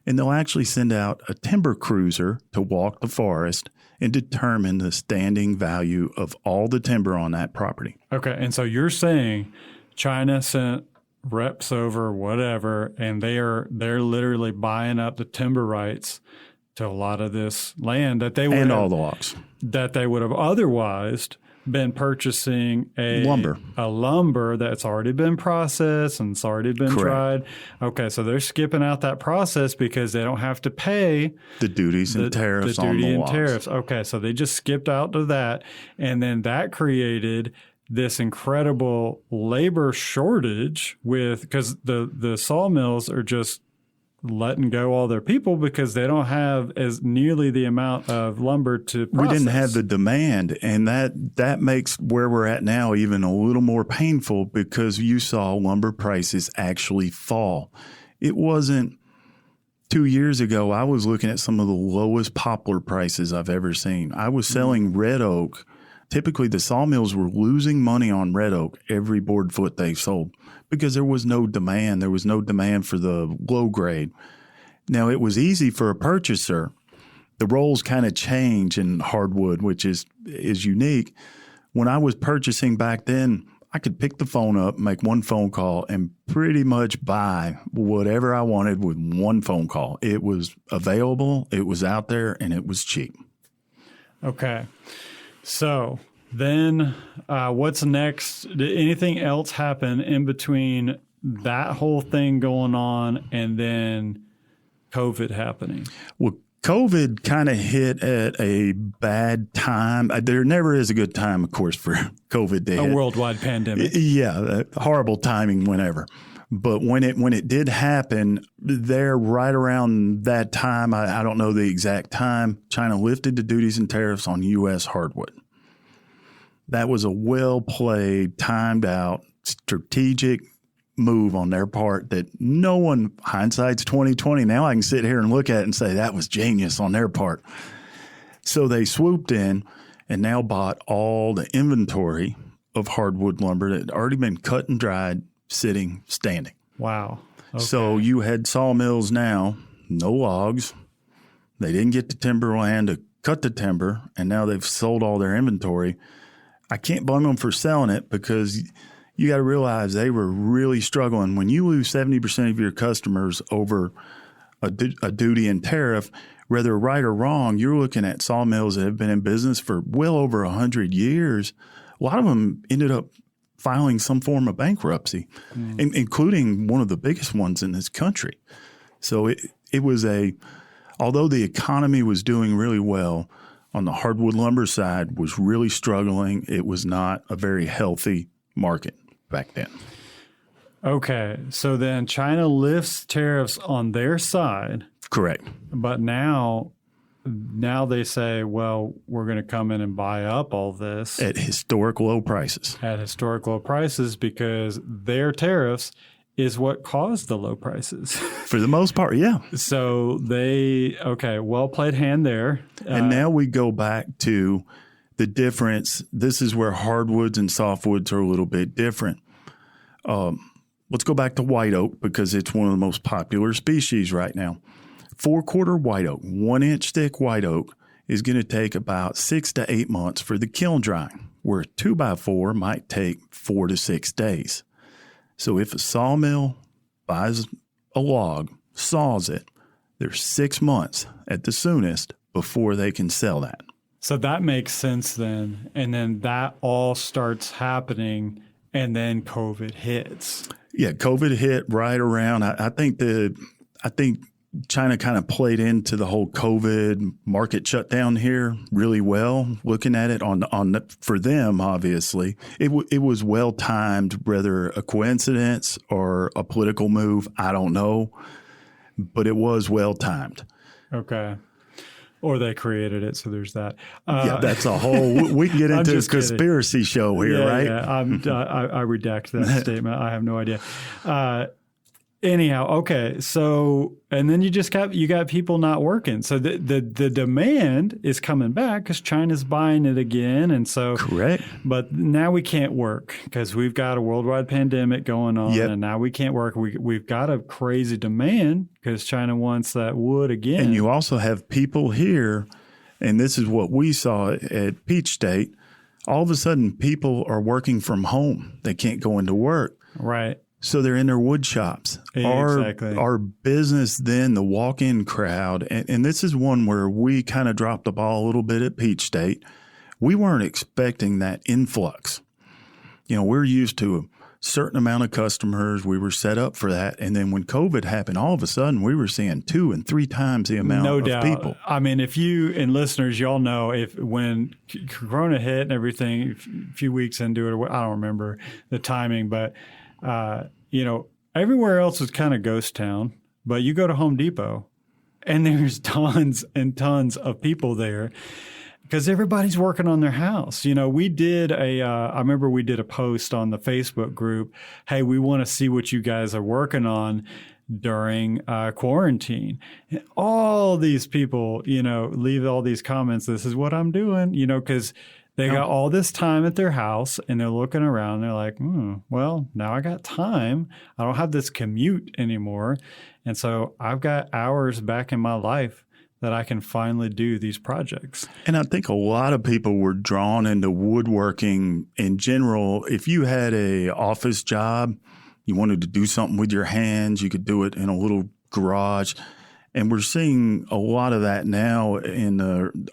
And they'll actually send out a timber cruiser to walk the forest and determine the standing value of all the timber on that property. Okay. And so you're saying China sent reps over, whatever, and they're literally buying up the timber rights to a lot of this land that they would and all the logs that they would have otherwise been purchasing a lumber that's already been processed and it's already been dried. Okay, so they're skipping out that process because they don't have to pay the duties and tariffs on the logs. Tariffs. Okay, so they just skipped out to that, and then that created this incredible labor shortage because the sawmills are just letting go all their people because they don't have as nearly the amount of lumber to process. We didn't have the demand, and that makes where we're at now even a little more painful because you saw lumber prices actually fall. It wasn't 2 years ago. I was looking at some of the lowest poplar prices I've ever seen. I was selling red oak. Typically, the sawmills were losing money on red oak every board foot they sold because there was no demand. There was no demand for the low grade. Now, it was easy for a purchaser. The roles kind of change in hardwood, which is unique. When I was purchasing back then, I could pick the phone up, make one phone call, and pretty much buy whatever I wanted with one phone call. It was available, it was out there, and it was cheap. Okay. So then what's next? Did anything else happen in between that whole thing going on and then COVID happening? Well, COVID kind of hit at a bad time. There never is a good time, of course, for COVID to hit. A worldwide pandemic. Yeah, horrible timing whenever. But when it did happen, there right around that time, I don't know the exact time, China lifted the duties and tariffs on U.S. hardwood. That was a well-played, timed-out, strategic move on their part that no one, hindsight's 2020. Now I can sit here and look at it and say that was genius on their part. So they swooped in and now bought all the inventory of hardwood lumber that had already been cut and dried, sitting, standing. Wow. Okay. So you had sawmills now, no logs. They didn't get the timberland to cut the timber, and now they've sold all their inventory. I can't blame them for selling it because you got to realize they were really struggling. When you lose 70% of your customers over a duty and tariff, whether right or wrong, you're looking at sawmills that have been in business for well over 100 years. A lot of them ended up filing some form of bankruptcy, including one of the biggest ones in this country. So it was although the economy was doing really well, on the hardwood lumber side was really struggling. It was not a very healthy market back then. Okay. So then China lifts tariffs on their side. Correct. But now they say, well, we're going to come in and buy up all this. At historic low prices. At historic low prices because their tariffs is what caused the low prices. For the most part, yeah. So well played hand there. And now we go back to the difference. This is where hardwoods and softwoods are a little bit different. Let's go back to white oak because it's one of the most popular species right now. 4-quarter white oak, 1-inch thick white oak is going to take about 6 to 8 months for the kiln drying, where a 2x4 might take 4 to 6 days. So if a sawmill buys a log, saws it, there's 6 months at the soonest before they can sell that. So that makes sense then. And then that all starts happening and then COVID hits. Yeah, COVID hit right around. I think China kind of played into the whole COVID market shutdown here really well. Looking at it for them, obviously, it was well timed. Whether a coincidence or a political move, I don't know, but it was well timed. Okay. Or they created it, so there's that. Yeah, that's a whole. We can get into this conspiracy show here, right? Yeah, I redact that statement. I have no idea. Anyhow, okay. So, and then you got people not working. So the demand is coming back because China's buying it again. And so, Correct. but now we can't work because we've got a worldwide pandemic going on, Yep. and now we can't work. We've got a crazy demand because China wants that wood again. And you also have people here, and this is what we saw at Peach State. All of a sudden, people are working from home. They can't go into work. Right. So they're in their wood shops. Exactly. Our business then, the walk-in crowd, and this is one where we kind of dropped the ball a little bit at Peach State. We weren't expecting that influx. You know, we're used to a certain amount of customers. We were set up for that. And then when COVID happened, all of a sudden we were seeing 2 and 3 times the amount No of doubt. people. I mean, if you and listeners, y'all know when Corona hit and everything, a few weeks into it, I don't remember the timing, but everywhere else was kind of ghost town. But you go to Home Depot, and there's tons and tons of people there because everybody's working on their house. We did I remember we did a post on the Facebook group. Hey, we want to see what you guys are working on during quarantine. And all these people, leave all these comments. This is what I'm doing, because they got all this time at their house and they're looking around. They're like, well, now I got time. I don't have this commute anymore. And so I've got hours back in my life that I can finally do these projects. And I think a lot of people were drawn into woodworking in general. If you had a office job, you wanted to do something with your hands, you could do it in a little garage. And we're seeing a lot of that now in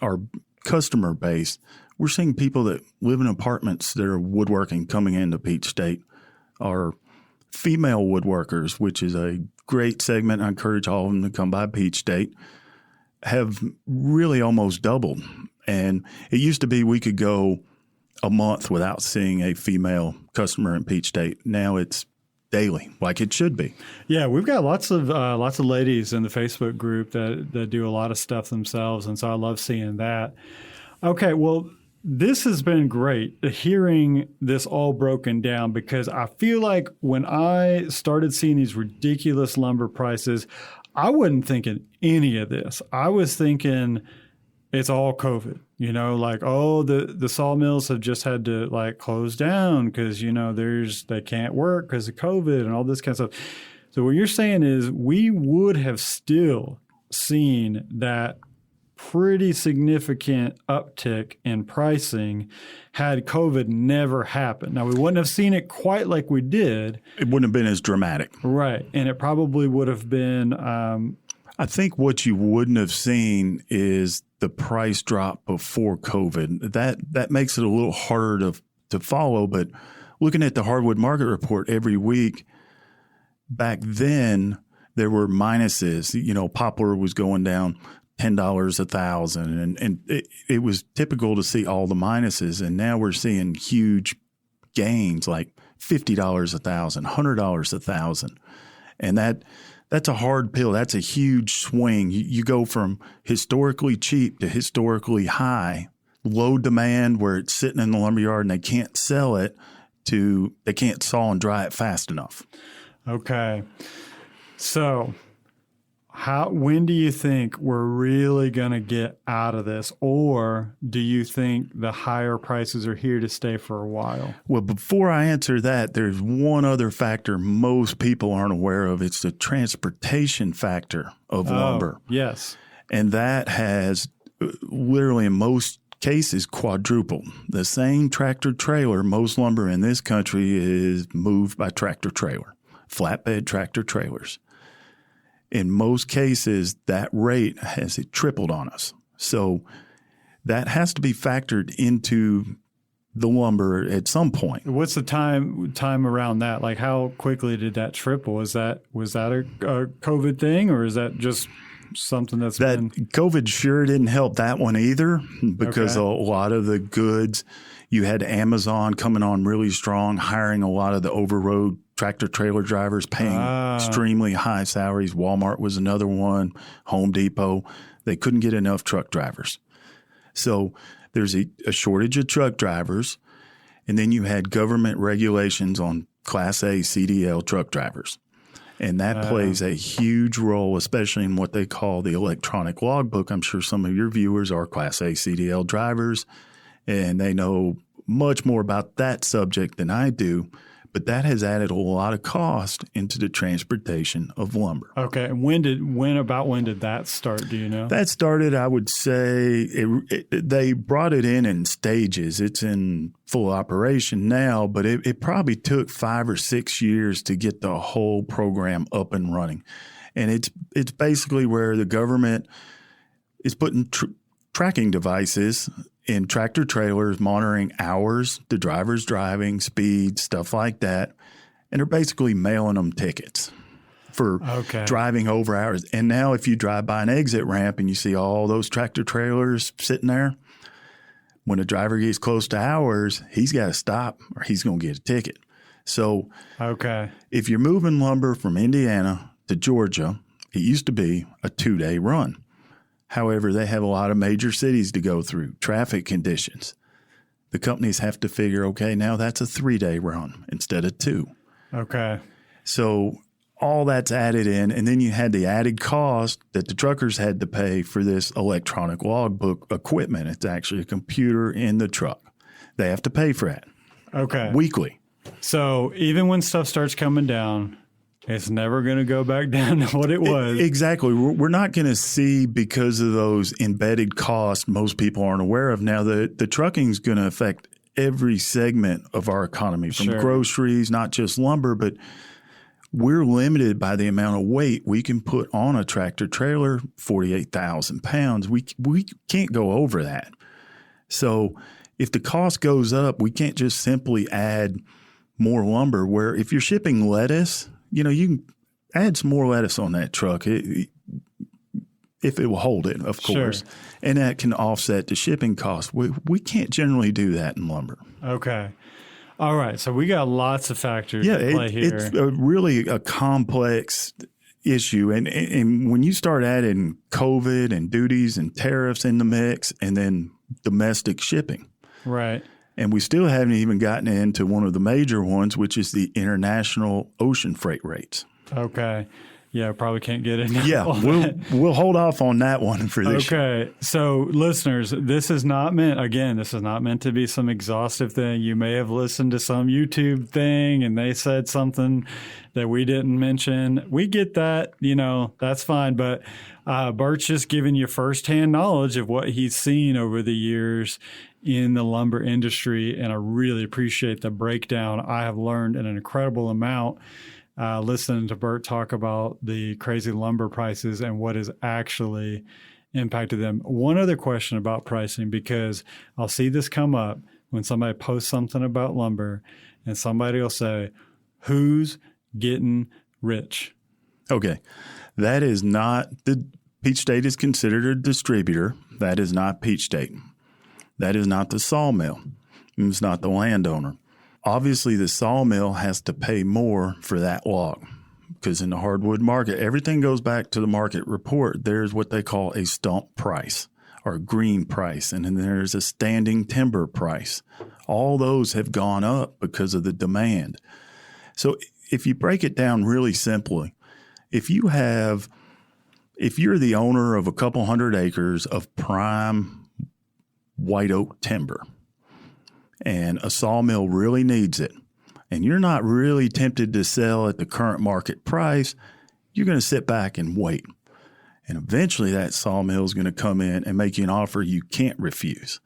our customer base. We're seeing people that live in apartments that are woodworking coming into Peach State are female woodworkers, which is a great segment. I encourage all of them to come by Peach State, have really almost doubled. And it used to be we could go a month without seeing a female customer in Peach State. Now it's daily, like it should be. Yeah, we've got lots of ladies in the Facebook group that do a lot of stuff themselves, and so I love seeing that. Okay, well, this has been great hearing this all broken down because I feel like when I started seeing these ridiculous lumber prices, I wasn't thinking any of this. I was thinking it's all COVID, the sawmills have just had to close down because, they can't work because of COVID and all this kind of stuff. So what you're saying is we would have still seen that pretty significant uptick in pricing had COVID never happened. Now, we wouldn't have seen it quite like we did. It wouldn't have been as dramatic. Right. And it probably would have been I think what you wouldn't have seen is the price drop before COVID. That makes it a little harder to follow. But looking at the hardwood market report every week, back then there were minuses. Poplar was going down $10 a thousand, and it was typical to see all the minuses. And now we're seeing huge gains like $50 a thousand, $100 a thousand, and that's a hard pill. That's a huge swing. You go from historically cheap to historically high, low demand where it's sitting in the lumberyard and they can't sell it to they can't saw and dry it fast enough. Okay. So when do you think we're really going to get out of this? Or do you think the higher prices are here to stay for a while? Well, before I answer that, there's one other factor most people aren't aware of. It's the transportation factor of lumber. Yes. And that has literally in most cases quadrupled. The same tractor trailer, most lumber in this country is moved by tractor trailer, flatbed tractor trailers. In most cases, that rate has tripled on us. So that has to be factored into the lumber at some point. What's the time around that? Like how quickly did that triple? Was that a COVID thing, or is that just something that's been... COVID sure didn't help that one either, because a lot of the goods, you had Amazon coming on really strong, hiring a lot of the over-road tractor trailer drivers, paying extremely high salaries. Walmart was another one, Home Depot. They couldn't get enough truck drivers. So there's a shortage of truck drivers. And then you had government regulations on Class A CDL truck drivers. And that plays a huge role, especially in what they call the electronic logbook. I'm sure some of your viewers are Class A CDL drivers, and they know much more about that subject than I do. But that has added a lot of cost into the transportation of lumber. Okay. And when did that start? Do you know? That started, I would say, they brought it in stages. It's in full operation now, but it probably took 5 or 6 years to get the whole program up and running. And it's basically where the government is putting tracking devices in tractor trailers, monitoring hours, the driver's driving, speed, stuff like that. And they're basically mailing them tickets for driving over hours. And now if you drive by an exit ramp and you see all those tractor trailers sitting there, when a driver gets close to hours, he's got to stop or he's going to get a ticket. So if you're moving lumber from Indiana to Georgia, it used to be a 2-day run. However, they have a lot of major cities to go through, traffic conditions. The companies have to figure, okay, now that's a 3-day run instead of 2. Okay. So all that's added in. And then you had the added cost that the truckers had to pay for this electronic logbook equipment. It's actually a computer in the truck. They have to pay for that. Okay. Weekly. So even when stuff starts coming down, it's never going to go back down to what it was. Exactly. We're not going to see, because of those embedded costs most people aren't aware of. Now, the trucking is going to affect every segment of our economy, from groceries, not just lumber, but we're limited by the amount of weight we can put on a tractor trailer, 48,000 pounds. We can't go over that. So if the cost goes up, we can't just simply add more lumber, where if you're shipping lettuce, you can add some more lettuce on that truck if it will hold it, of course. And that can offset the shipping cost. We can't generally do that in lumber. Okay. All right. So we got lots of factors at play here. It's really a complex issue. And when you start adding COVID and duties and tariffs in the mix, and then domestic shipping. Right. And we still haven't even gotten into one of the major ones, which is the international ocean freight rates. Okay. Yeah, probably can't get into we'll hold off on that one for this year. Okay. So listeners, this is not meant to be some exhaustive thing. You may have listened to some YouTube thing and they said something that we didn't mention. We get that, that's fine. But Bert's just giving you firsthand knowledge of what he's seen over the years in the lumber industry. And I really appreciate the breakdown. I have learned an incredible amount listening to Bert talk about the crazy lumber prices and what has actually impacted them. One other question about pricing, because I'll see this come up when somebody posts something about lumber and somebody will say, who's getting rich? Okay. That is not Peach State is considered a distributor. That is not Peach State. That is not the sawmill. It's not the landowner. Obviously, the sawmill has to pay more for that log, because in the hardwood market, everything goes back to the market report. There's what they call a stump price or green price, and then there's a standing timber price. All those have gone up because of the demand. So if you break it down really simply, if you're the owner of a couple hundred acres of prime white oak timber, and a sawmill really needs it, and you're not really tempted to sell at the current market price, you're going to sit back and wait. And eventually that sawmill is going to come in and make you an offer you can't refuse.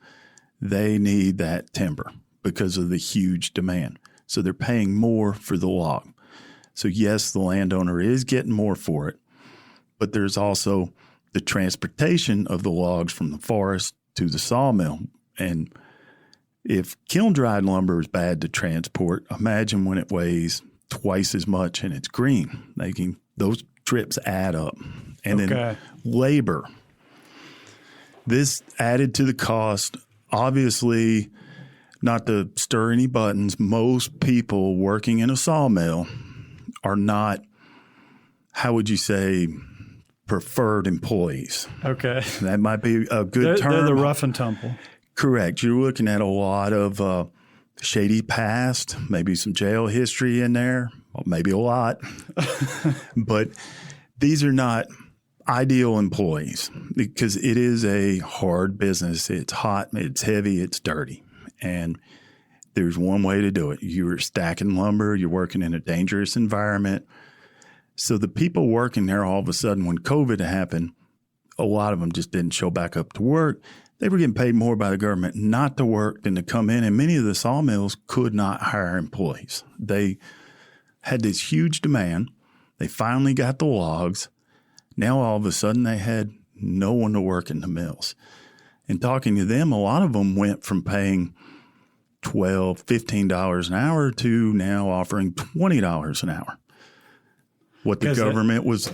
They need that timber because of the huge demand. So they're paying more for the log. So yes, the landowner is getting more for it, but there's also the transportation of the logs from the forest to the sawmill. And if kiln-dried lumber is bad to transport, imagine when it weighs twice as much and it's green. Those trips add up. And then labor. This added to the cost. Obviously, not to stir any buttons, most people working in a sawmill are not, how would you say, preferred employees. Okay. That might be a good term. They're the rough and tumble. Correct. You're looking at a lot of shady past, maybe some jail history in there, or maybe a lot. But these are not ideal employees because it is a hard business. It's hot, it's heavy, it's dirty. And there's one way to do it. You're stacking lumber, you're working in a dangerous environment. So the people working there, all of a sudden, when COVID happened, a lot of them just didn't show back up to work. They were getting paid more by the government not to work than to come in. And many of the sawmills could not hire employees. They had this huge demand. They finally got the logs. Now, all of a sudden, they had no one to work in the mills. And talking to them, a lot of them went from paying $12, $15 an hour to now offering $20 an hour. What the government was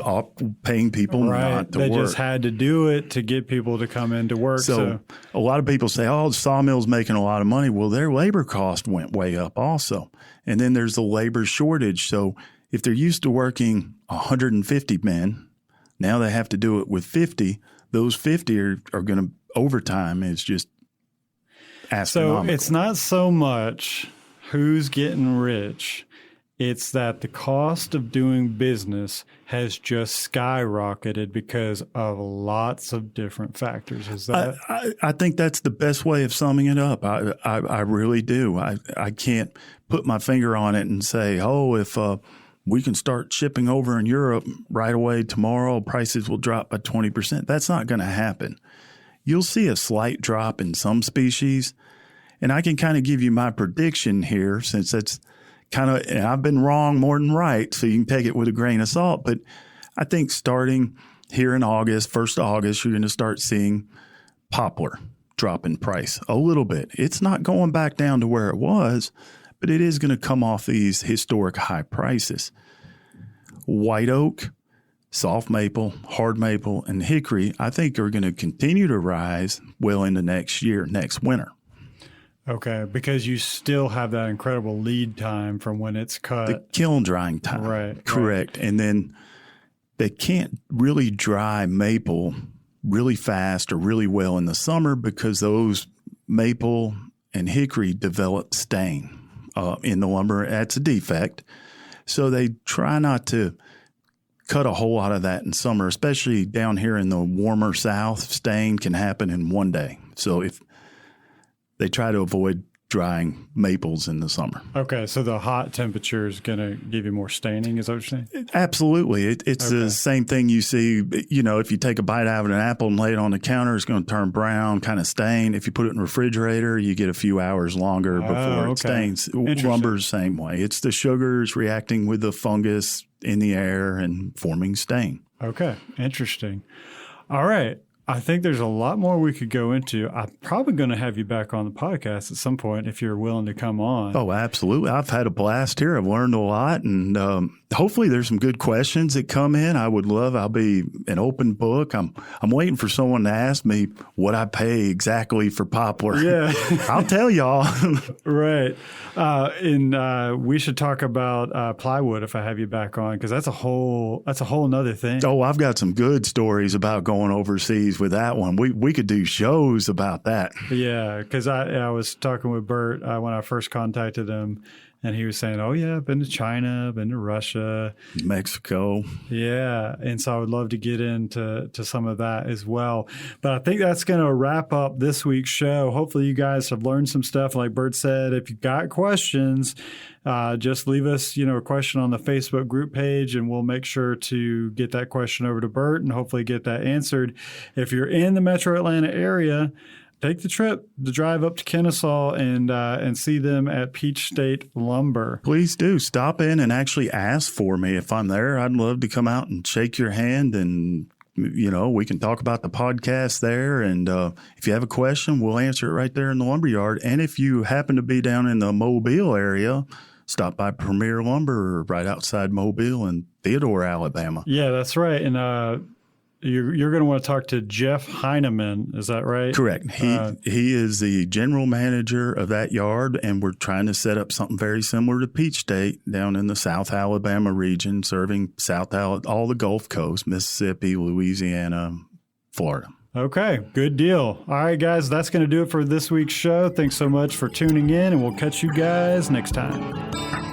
paying people not to work. They just had to do it to get people to come in to work. So a lot of people say, oh, the sawmill's making a lot of money. Well, their labor cost went way up also. And then there's the labor shortage. So if they're used to working 150 men, now they have to do it with 50. Those 50 are going to, overtime is just astronomical. So it's not so much who's getting rich. It's that the cost of doing business has just skyrocketed because of lots of different factors. Is that? I think that's the best way of summing it up. I really do. I can't put my finger on it and say, oh, if we can start shipping over in Europe right away tomorrow, prices will drop by 20%. That's not going to happen. You'll see a slight drop in some species. And I can kind of give you my prediction here since that's kind of, and I've been wrong more than right, so you can take it with a grain of salt. But I think starting here in August, 1st of August, you're going to start seeing poplar drop in price a little bit. It's not going back down to where it was, but it is going to come off these historic high prices. White oak, soft maple, hard maple, and hickory, I think are going to continue to rise well into next year, next winter. Okay, because you still have that incredible lead time from when it's cut. The kiln drying time. Right. Correct. Right. And then they can't really dry maple really fast or really well in the summer because those maple and hickory develop stain in the lumber. That's a defect. So they try not to cut a whole lot of that in summer, especially down here in the warmer south. Stain can happen in one day. So if they try to avoid drying maples in the summer. Okay, so the hot temperature is going to give you more staining, is that what you're saying? Absolutely. It's the same thing you see, if you take a bite out of an apple and lay it on the counter, it's going to turn brown, kind of stain. If you put it in the refrigerator, you get a few hours longer before it stains. Lumber's the same way. It's the sugars reacting with the fungus in the air and forming stain. Okay, interesting. All right. I think there's a lot more we could go into. I'm probably going to have you back on the podcast at some point if you're willing to come on. Oh, absolutely. I've had a blast here. I've learned a lot, and hopefully there's some good questions that come in. I'll be an open book. I'm waiting for someone to ask me what I pay exactly for poplar. Yeah. I'll tell y'all. Right. And we should talk about plywood if I have you back on, because that's a whole nother thing. Oh, I've got some good stories about going overseas with that one. We could do shows about that. Yeah, because I was talking with Bert when I first contacted him, and he was saying, oh, yeah, I've been to China, been to Russia. Mexico. Yeah, and so I would love to get into some of that as well. But I think that's going to wrap up this week's show. Hopefully you guys have learned some stuff. Like Bert said, if you've got questions, just leave us, a question on the Facebook group page, and we'll make sure to get that question over to Bert and hopefully get that answered. If you're in the Metro Atlanta area, take the trip to drive up to Kennesaw and see them at Peach State Lumber. Please do. Stop in and actually ask for me if I'm there. I'd love to come out and shake your hand, and we can talk about the podcast there. And if you have a question, we'll answer it right there in the lumberyard. And if you happen to be down in the Mobile area, stop by Premier Lumber right outside Mobile in Theodore, Alabama. Yeah, that's right. And you're going to want to talk to Jeff Heineman. Is that right? Correct. He is the general manager of that yard, and we're trying to set up something very similar to Peach State down in the South Alabama region, serving all the Gulf Coast, Mississippi, Louisiana, Florida. Okay, good deal. All right, guys, that's going to do it for this week's show. Thanks so much for tuning in, and we'll catch you guys next time.